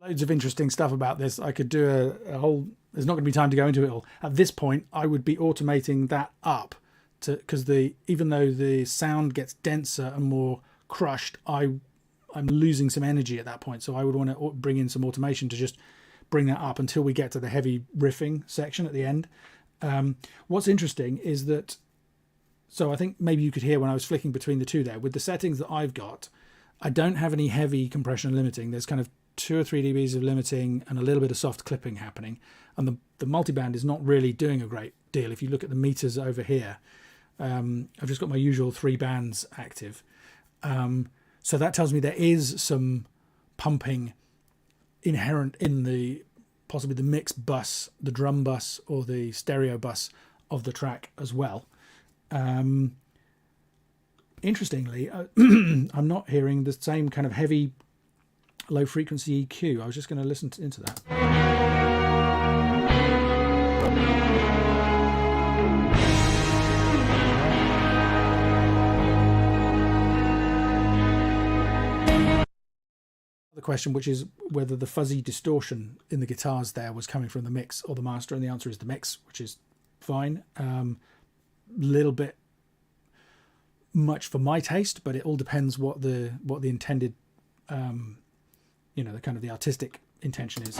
Loads of interesting stuff about this. I could do a whole. There's not going to be time to go into it all. At this point, I would be automating that up because even though the sound gets denser and more crushed, I'm losing some energy at that point. So I would want to bring in some automation to just bring that up until we get to the heavy riffing section at the end. What's interesting is that, so I think maybe you could hear when I was flicking between the two there, with the settings that I've got, I don't have any heavy compression limiting. There's kind of 2 or 3 dBs of limiting and a little bit of soft clipping happening. And the multiband is not really doing a great deal. If you look at the meters over here, I've just got my usual 3 bands active. So that tells me there is some pumping inherent in possibly the mix bus, the drum bus, or the stereo bus of the track as well. Interestingly, I'm not hearing the same kind of heavy low frequency EQ. I was just going to listen into that. The question, which is whether the fuzzy distortion in the guitars there was coming from the mix or the master, and the answer is the mix, which is fine. Little bit much for my taste, but it all depends what the intended the kind of the artistic intention is.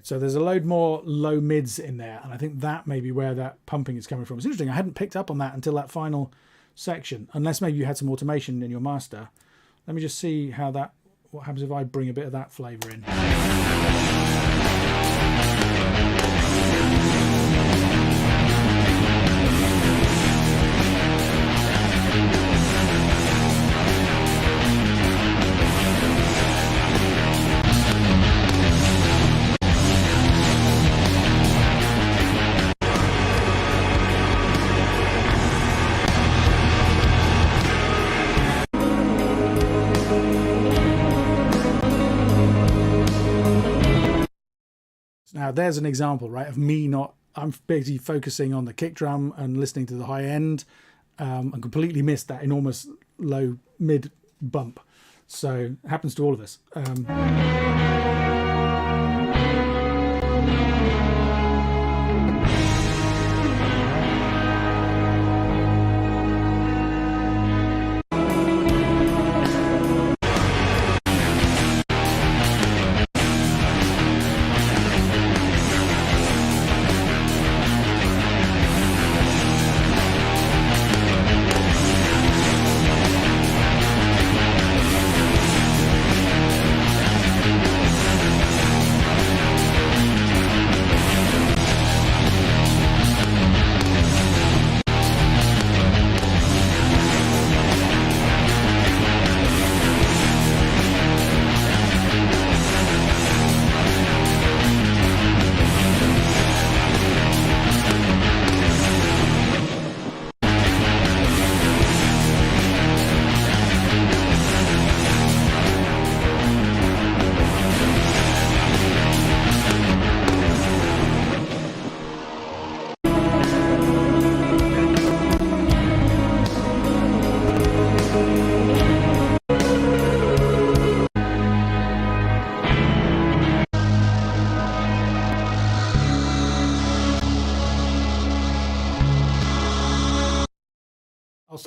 So there's a load more low mids in there, and I think that may be where that pumping is coming from. It's interesting, I hadn't picked up on that until that final section, unless maybe you had some automation in your master. Let me just see what happens if I bring a bit of that flavor in. Now there's an example, right, of me I'm basically focusing on the kick drum and listening to the high end, and completely missed that enormous low mid bump. So it happens to all of us.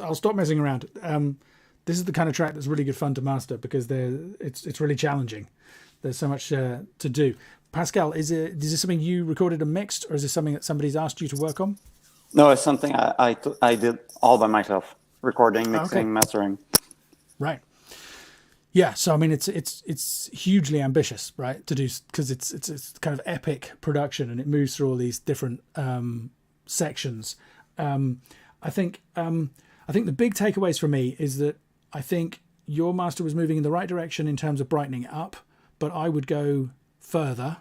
I'll stop messing around. This is the kind of track that's really good fun to master because it's really challenging. There's so much to do. Pascal, is this something you recorded and mixed, or is this something that somebody's asked you to work on? No, it's something I did all by myself, recording, mixing, mastering. Right. Yeah. So I mean, it's hugely ambitious, right? To do, because it's kind of epic production, and it moves through all these different sections. I think the big takeaways for me is that I think your master was moving in the right direction in terms of brightening it up, but I would go further,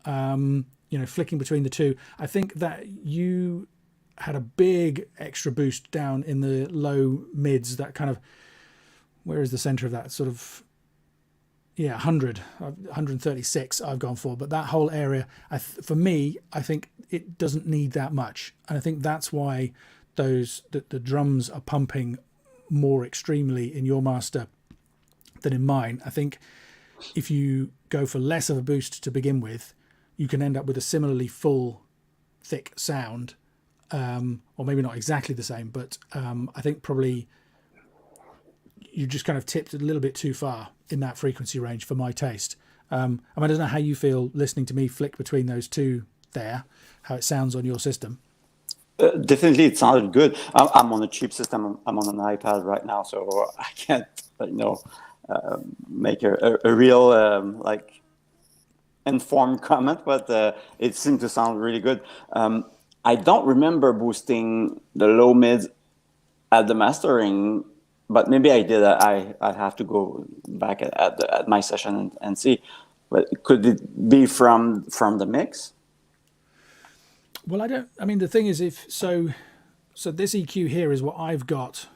flicking between the two. I think that you had a big extra boost down in the low mids, that kind of, where is the center of that? Sort of, 136 I've gone for, but that whole area, for me, I think it doesn't need that much. And I think that's why the drums are pumping more extremely in your master than in mine. I think if you go for less of a boost to begin with, you can end up with a similarly full, thick sound, or maybe not exactly the same, but I think probably you just kind of tipped a little bit too far in that frequency range for my taste. I don't know how you feel listening to me flick between those two there, how it sounds on your system. Definitely, it sounded good. I'm on a cheap system. I'm on an iPad right now, so I can't, make a real informed comment. But it seemed to sound really good. I don't remember boosting the low mids at the mastering, but maybe I did. I have to go back at my session and see. But could it be from the mix? Well, the thing is, so this EQ here is what I've got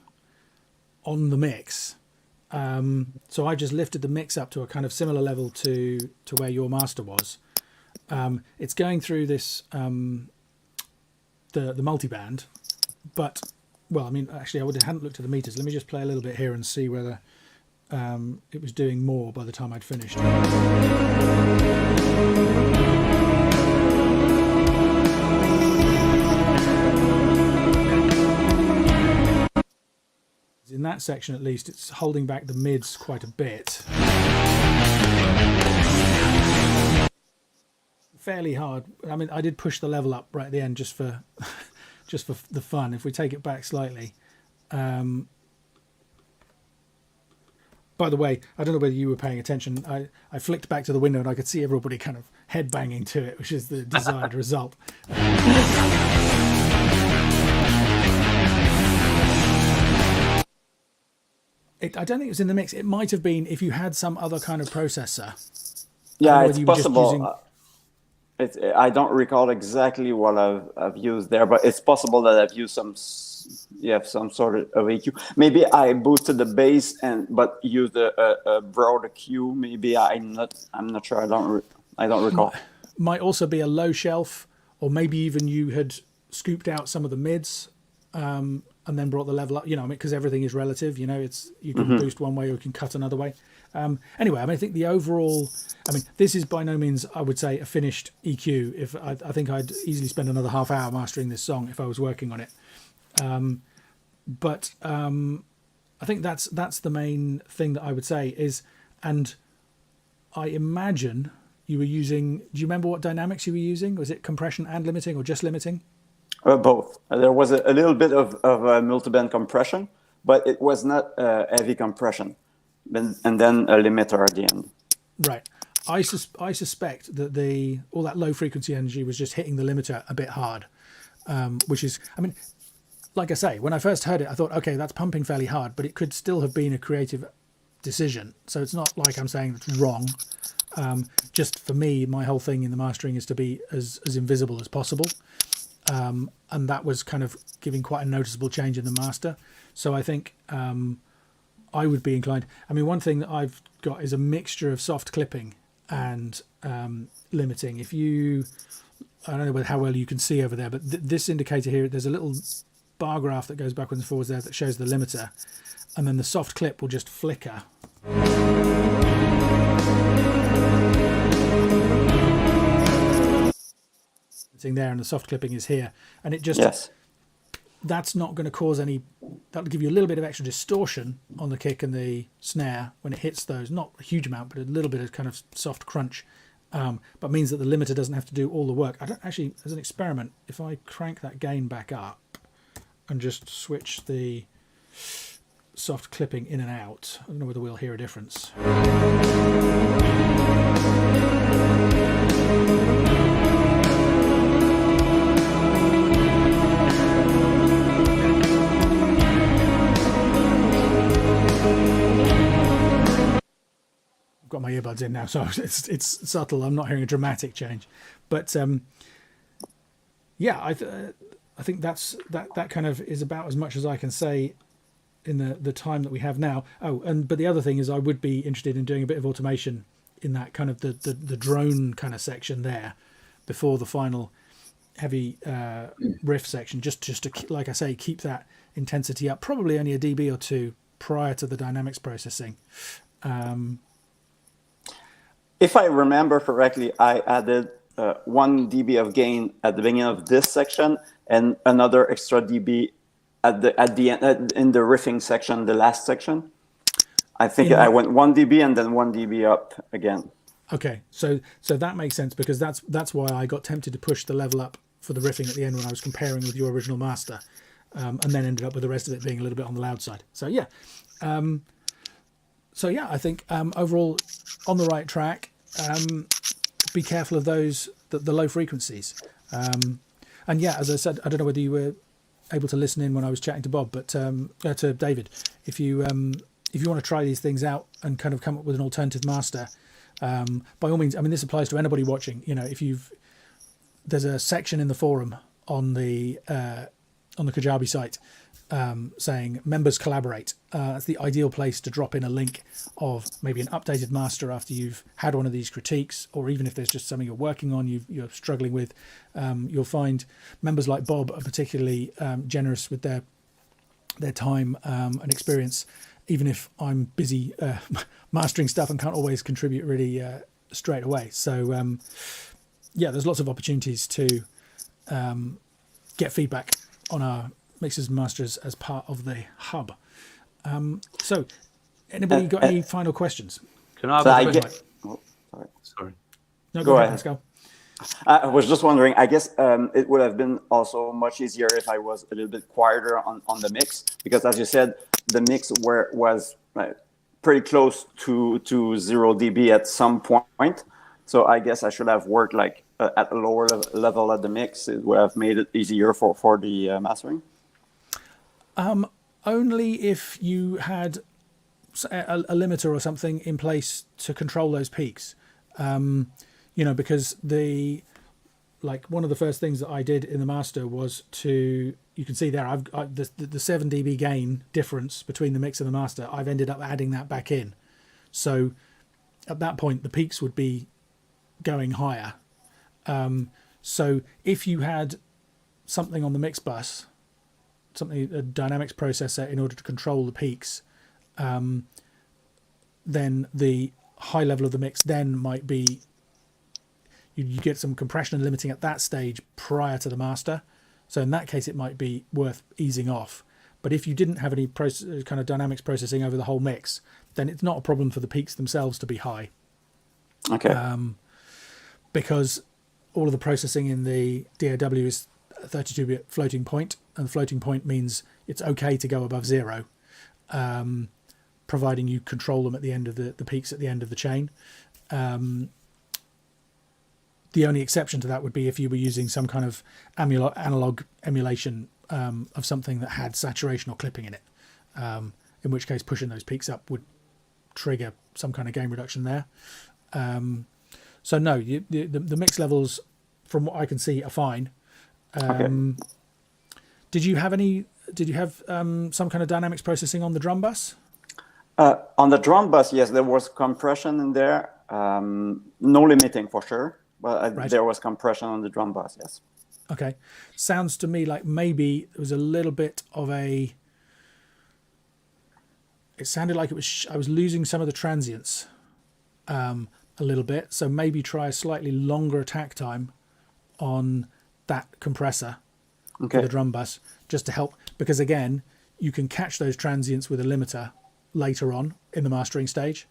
on the mix. So I just lifted the mix up to a kind of similar level to where your master was. It's going through this, the multiband, but, actually I hadn't looked at the meters. Let me just play a little bit here and see whether it was doing more by the time I'd finished. In that section, at least, it's holding back the mids quite a bit. Fairly hard. I did push the level up right at the end just for the fun. If we take it back slightly. By the way, I don't know whether you were paying attention. I flicked back to the window and I could see everybody kind of head banging to it, which is the desired result. I don't think it was in the mix. It might have been if you had some other kind of processor. Yeah, it's possible. I don't recall exactly what I've used there, but it's possible that I've used some sort of EQ. Maybe I boosted the bass but used a broad EQ. Maybe I'm not sure. I don't recall. Might also be a low shelf, or maybe even you had scooped out some of the mids. And then brought the level up, because everything is relative. You can boost one way or you can cut another way. Anyway, I think the overall, this is by no means, I would say, a finished EQ. If I think I'd easily spend another half hour mastering this song if I was working on it. But I think that's the main thing that I would say is, and I imagine you were using. Do you remember what dynamics you were using? Was it compression and limiting, or just limiting? Both. There was a little bit of multiband compression, but it was not heavy compression, and then a limiter at the end. Right. I suspect that all that low frequency energy was just hitting the limiter a bit hard, which is, like I say, when I first heard it, I thought, okay, that's pumping fairly hard, but it could still have been a creative decision. So it's not like I'm saying it's wrong. Just for me, my whole thing in the mastering is to be as invisible as possible. And that was kind of giving quite a noticeable change in the master. So I think I would be inclined. One thing that I've got is a mixture of soft clipping and limiting. I don't know how well you can see over there, but this indicator here, there's a little bar graph that goes backwards and forwards there that shows the limiter. And then the soft clip will just flicker. There, and the soft clipping is here, and it just that's not going to cause any. That'll give you a little bit of extra distortion on the kick and the snare when it hits those. Not a huge amount, but a little bit of kind of soft crunch. But means that the limiter doesn't have to do all the work. I don't actually, as an experiment, if I crank that gain back up and just switch the soft clipping in and out, I don't know whether we'll hear a difference. Got my earbuds in now, so it's subtle. I'm not hearing a dramatic change, but yeah, I think that kind of is about as much as I can say in the time that we have now. But the other thing is, I would be interested in doing a bit of automation in that kind of the drone kind of section there before the final heavy riff section, just to, like I say, keep that intensity up. Probably only a dB or two prior to the dynamics processing. If I remember correctly, I added 1 dB of gain at the beginning of this section and another extra dB at the end in the riffing section, the last section. I think I went 1 dB and then 1 dB up again. Okay, so that makes sense, because that's why I got tempted to push the level up for the riffing at the end when I was comparing with your original master, and then ended up with the rest of it being a little bit on the loud side. So yeah. I think overall on the right track. Be careful of the low frequencies. And yeah, as I said, I don't know whether you were able to listen in when I was chatting to Bob, but to David, if you want to try these things out and kind of come up with an alternative master, by all means. I mean, this applies to anybody watching. You know, there's a section in the forum on the Kajabi site saying members collaborate. It's the ideal place to drop in a link of maybe an updated master after you've had one of these critiques, or even if there's just something you're working on, you're struggling with. You'll find members like Bob are particularly generous with their time and experience, even if I'm busy mastering stuff and can't always contribute really straight away. So yeah, there's lots of opportunities to get feedback on our mixers and masters as part of the hub. So anybody got any final questions? Can I sorry. No, go ahead, Pascal. I was just wondering, I guess it would have been also much easier if I was a little bit quieter on the mix, because as you said, the mix was pretty close to 0 dB at some point. So I guess I should have worked like at a lower level at the mix. It would have made it easier for the mastering. Only if you had a limiter or something in place to control those peaks. Because one of the first things that I did in the master was you can see there, the 7 dB gain difference between the mix and the master, I've ended up adding that back in. So at that point, the peaks would be going higher. So if you had something on the mix bus, a dynamics processor in order to control the peaks, then the high level of the mix then might be, you get some compression and limiting at that stage prior to the master. So in that case, it might be worth easing off. But if you didn't have any kind of dynamics processing over the whole mix, then it's not a problem for the peaks themselves to be high. Okay. Because all of the processing in the DAW is 32-bit floating point, and the floating point means it's okay to go above 0, providing you control them at the end of the peaks at the end of the chain. The only exception to that would be if you were using some kind of analog emulation of something that had saturation or clipping in it, in which case pushing those peaks up would trigger some kind of gain reduction there. So no, the mix levels, from what I can see, are fine. Okay. Did you have some kind of dynamics processing on the drum bus? On the drum bus, yes, there was compression in there. No limiting for sure, but right. There was compression on the drum bus, yes. Okay. Sounds to me like maybe it was a little bit of it sounded like I was losing some of the transients a little bit. So maybe try a slightly longer attack time on that compressor. for the drum bus, just to help, because again, you can catch those transients with a limiter later on in the mastering stage.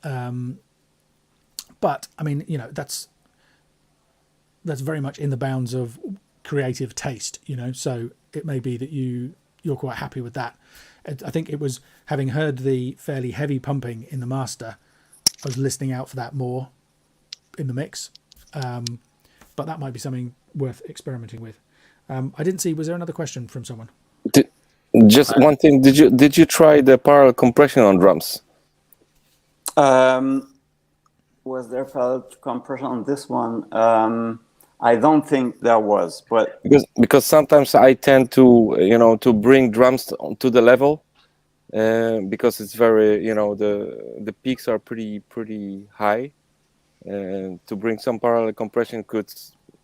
But I mean, you know, that's very much in the bounds of creative taste, you know, so it may be that you're quite happy with that. I think it was, having heard the fairly heavy pumping in the master, I was listening out for that more in the mix. But that might be something worth experimenting with. I didn't see, was there another question from someone? Just one thing, did you try the parallel compression on drums? Was there parallel compression on this one? I don't think there was, but because sometimes I tend to, you know, to bring drums to the level, because it's very, you know, the peaks are pretty high, and to bring some parallel compression could,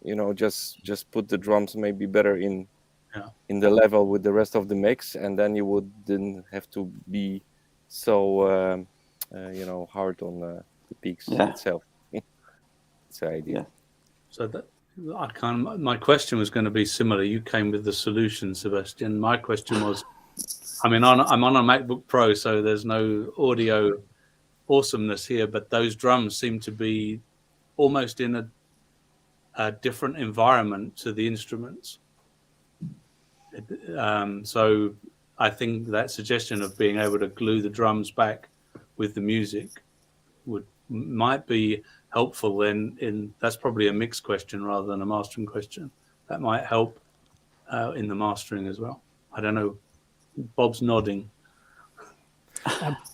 you know, just put the drums maybe better in the level with the rest of the mix, and then you wouldn't have to be so you know, hard on the peaks itself. It's the idea. Yeah. So that my question was going to be similar. You came with the solution, Sebastian. My question was, I mean, I'm on a MacBook Pro, so there's no audio awesomeness here, but those drums seem to be almost in a different environment to the instruments. So I think that suggestion of being able to glue the drums back with the music might be helpful then. That's probably a mix question rather than a mastering question. That might help in the mastering as well. I don't know. Bob's nodding.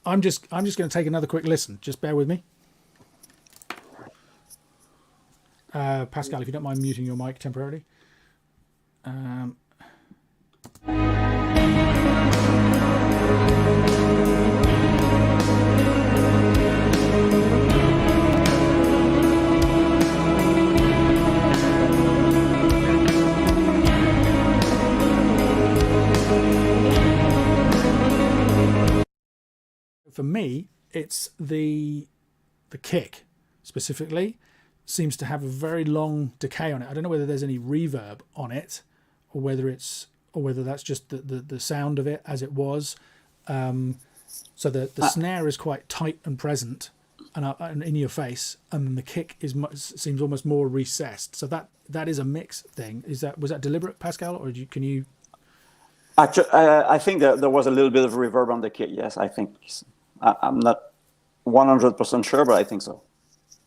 I'm just going to take another quick listen. Just bear with me. Pascal, if you don't mind muting your mic temporarily. For me, it's the kick specifically seems to have a very long decay on it. I don't know whether there's any reverb on it, or whether that's just the sound of it as it was. So the snare is quite tight and present and in your face, and then the kick seems almost more recessed. So that is a mix thing. Was that deliberate, Pascal, or can you? Actually, I think that there was a little bit of reverb on the kick. Yes, I think. I'm not 100% sure, but I think so.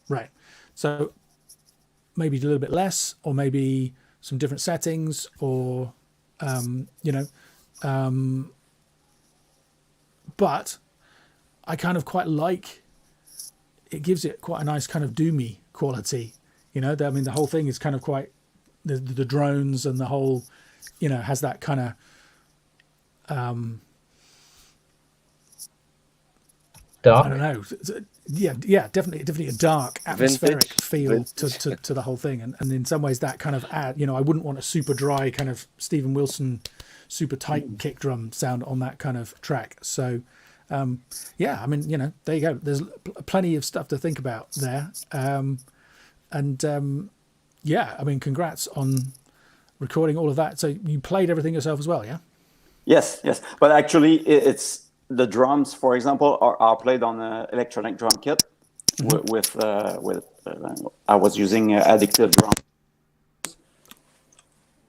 Right. So maybe a little bit less, or maybe some different settings, or you know. But I kind of quite like. It gives it quite a nice kind of doomy quality. You know, I mean, the whole thing is kind of quite the drones and the whole, you know, has that kind of. Dark. I don't know. Yeah, definitely a dark atmospheric feel to the whole thing, and in some ways that kind of you know, I wouldn't want a super dry kind of Steven Wilson, super tight kick drum sound on that kind of track. So, yeah, I mean, you know, there you go. There's plenty of stuff to think about there, and yeah, I mean, congrats on recording all of that. So you played everything yourself as well, yeah? Yes, but actually, it's. The drums, for example, are played on an electronic drum kit with I was using addictive drums.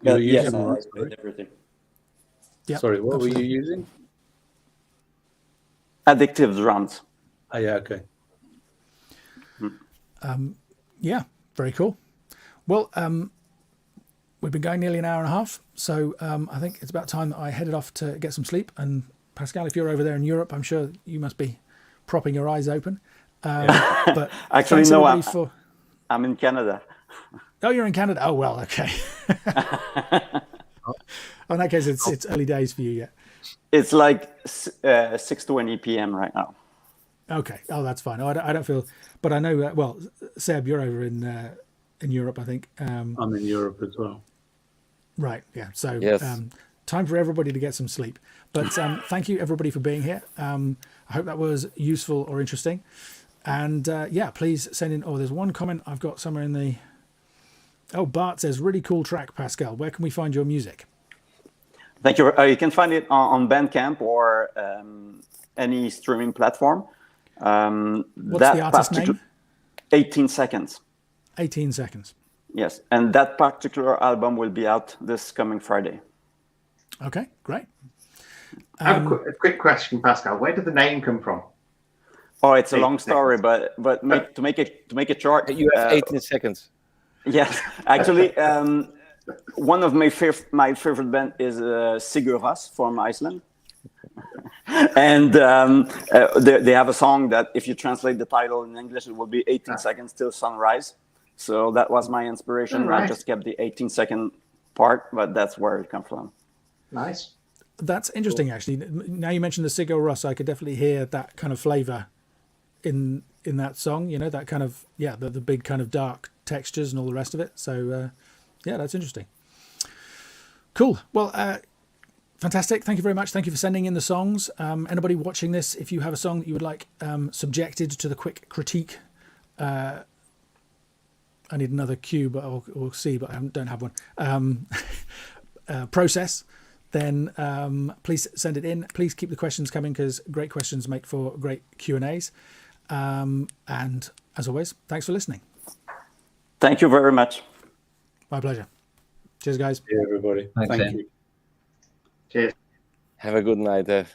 Yes, I played everything. Yeah. Sorry, what were you using? Addictive drums. Oh, yeah, okay. Yeah, very cool. Well, we've been going nearly an hour and a half, so I think it's about time that I headed off to get some sleep. And Pascal, if you're over there in Europe, I'm sure you must be propping your eyes open. But actually, no, I'm in Canada. Oh, you're in Canada. Oh, well, okay. In that case, it's early days for you yet. It's like 6:20 p.m. right now. Okay. Oh, that's fine. I don't feel, but I know. Well, Seb, you're over in Europe, I think. I'm in Europe as well. Right. Yeah. So yes. Time for everybody to get some sleep. But thank you, everybody, for being here. I hope that was useful or interesting. And yeah, please send in. Oh, there's one comment I've got somewhere in the Oh, Bart says, really cool track, Pascal. Where can we find your music? Thank you. You can find it on Bandcamp or any streaming platform. What's the artist name? 18 Seconds. 18 Seconds. Yes, and that particular album will be out this coming Friday. Okay, great. I have a quick question, Pascal. Where did the name come from? Oh, it's a long story, but to make it short, You have 18 seconds. Yes, actually, one of my favorite band is Sigur Rós from Iceland, and they have a song that if you translate the title in English, it will be 18 seconds till sunrise. So that was my inspiration. Right. I just kept the 18-second part, but that's where it comes from. Nice. That's interesting, actually. Now you mentioned the Sigur Rós, I could definitely hear that kind of flavour in that song. You know, that kind of the big kind of dark textures and all the rest of it. So that's interesting. Cool. Well, fantastic. Thank you very much. Thank you for sending in the songs. Anybody watching this, if you have a song that you would like subjected to the quick critique, I need another cue, but we'll see. But I don't have one. Process. Then please send it in. Please keep the questions coming, because great questions make for great Q&As. And as always, thanks for listening. Thank you very much. My pleasure. Cheers, guys. Yeah, everybody. Thanks, Thank Ian. you. Cheers. Have a good night.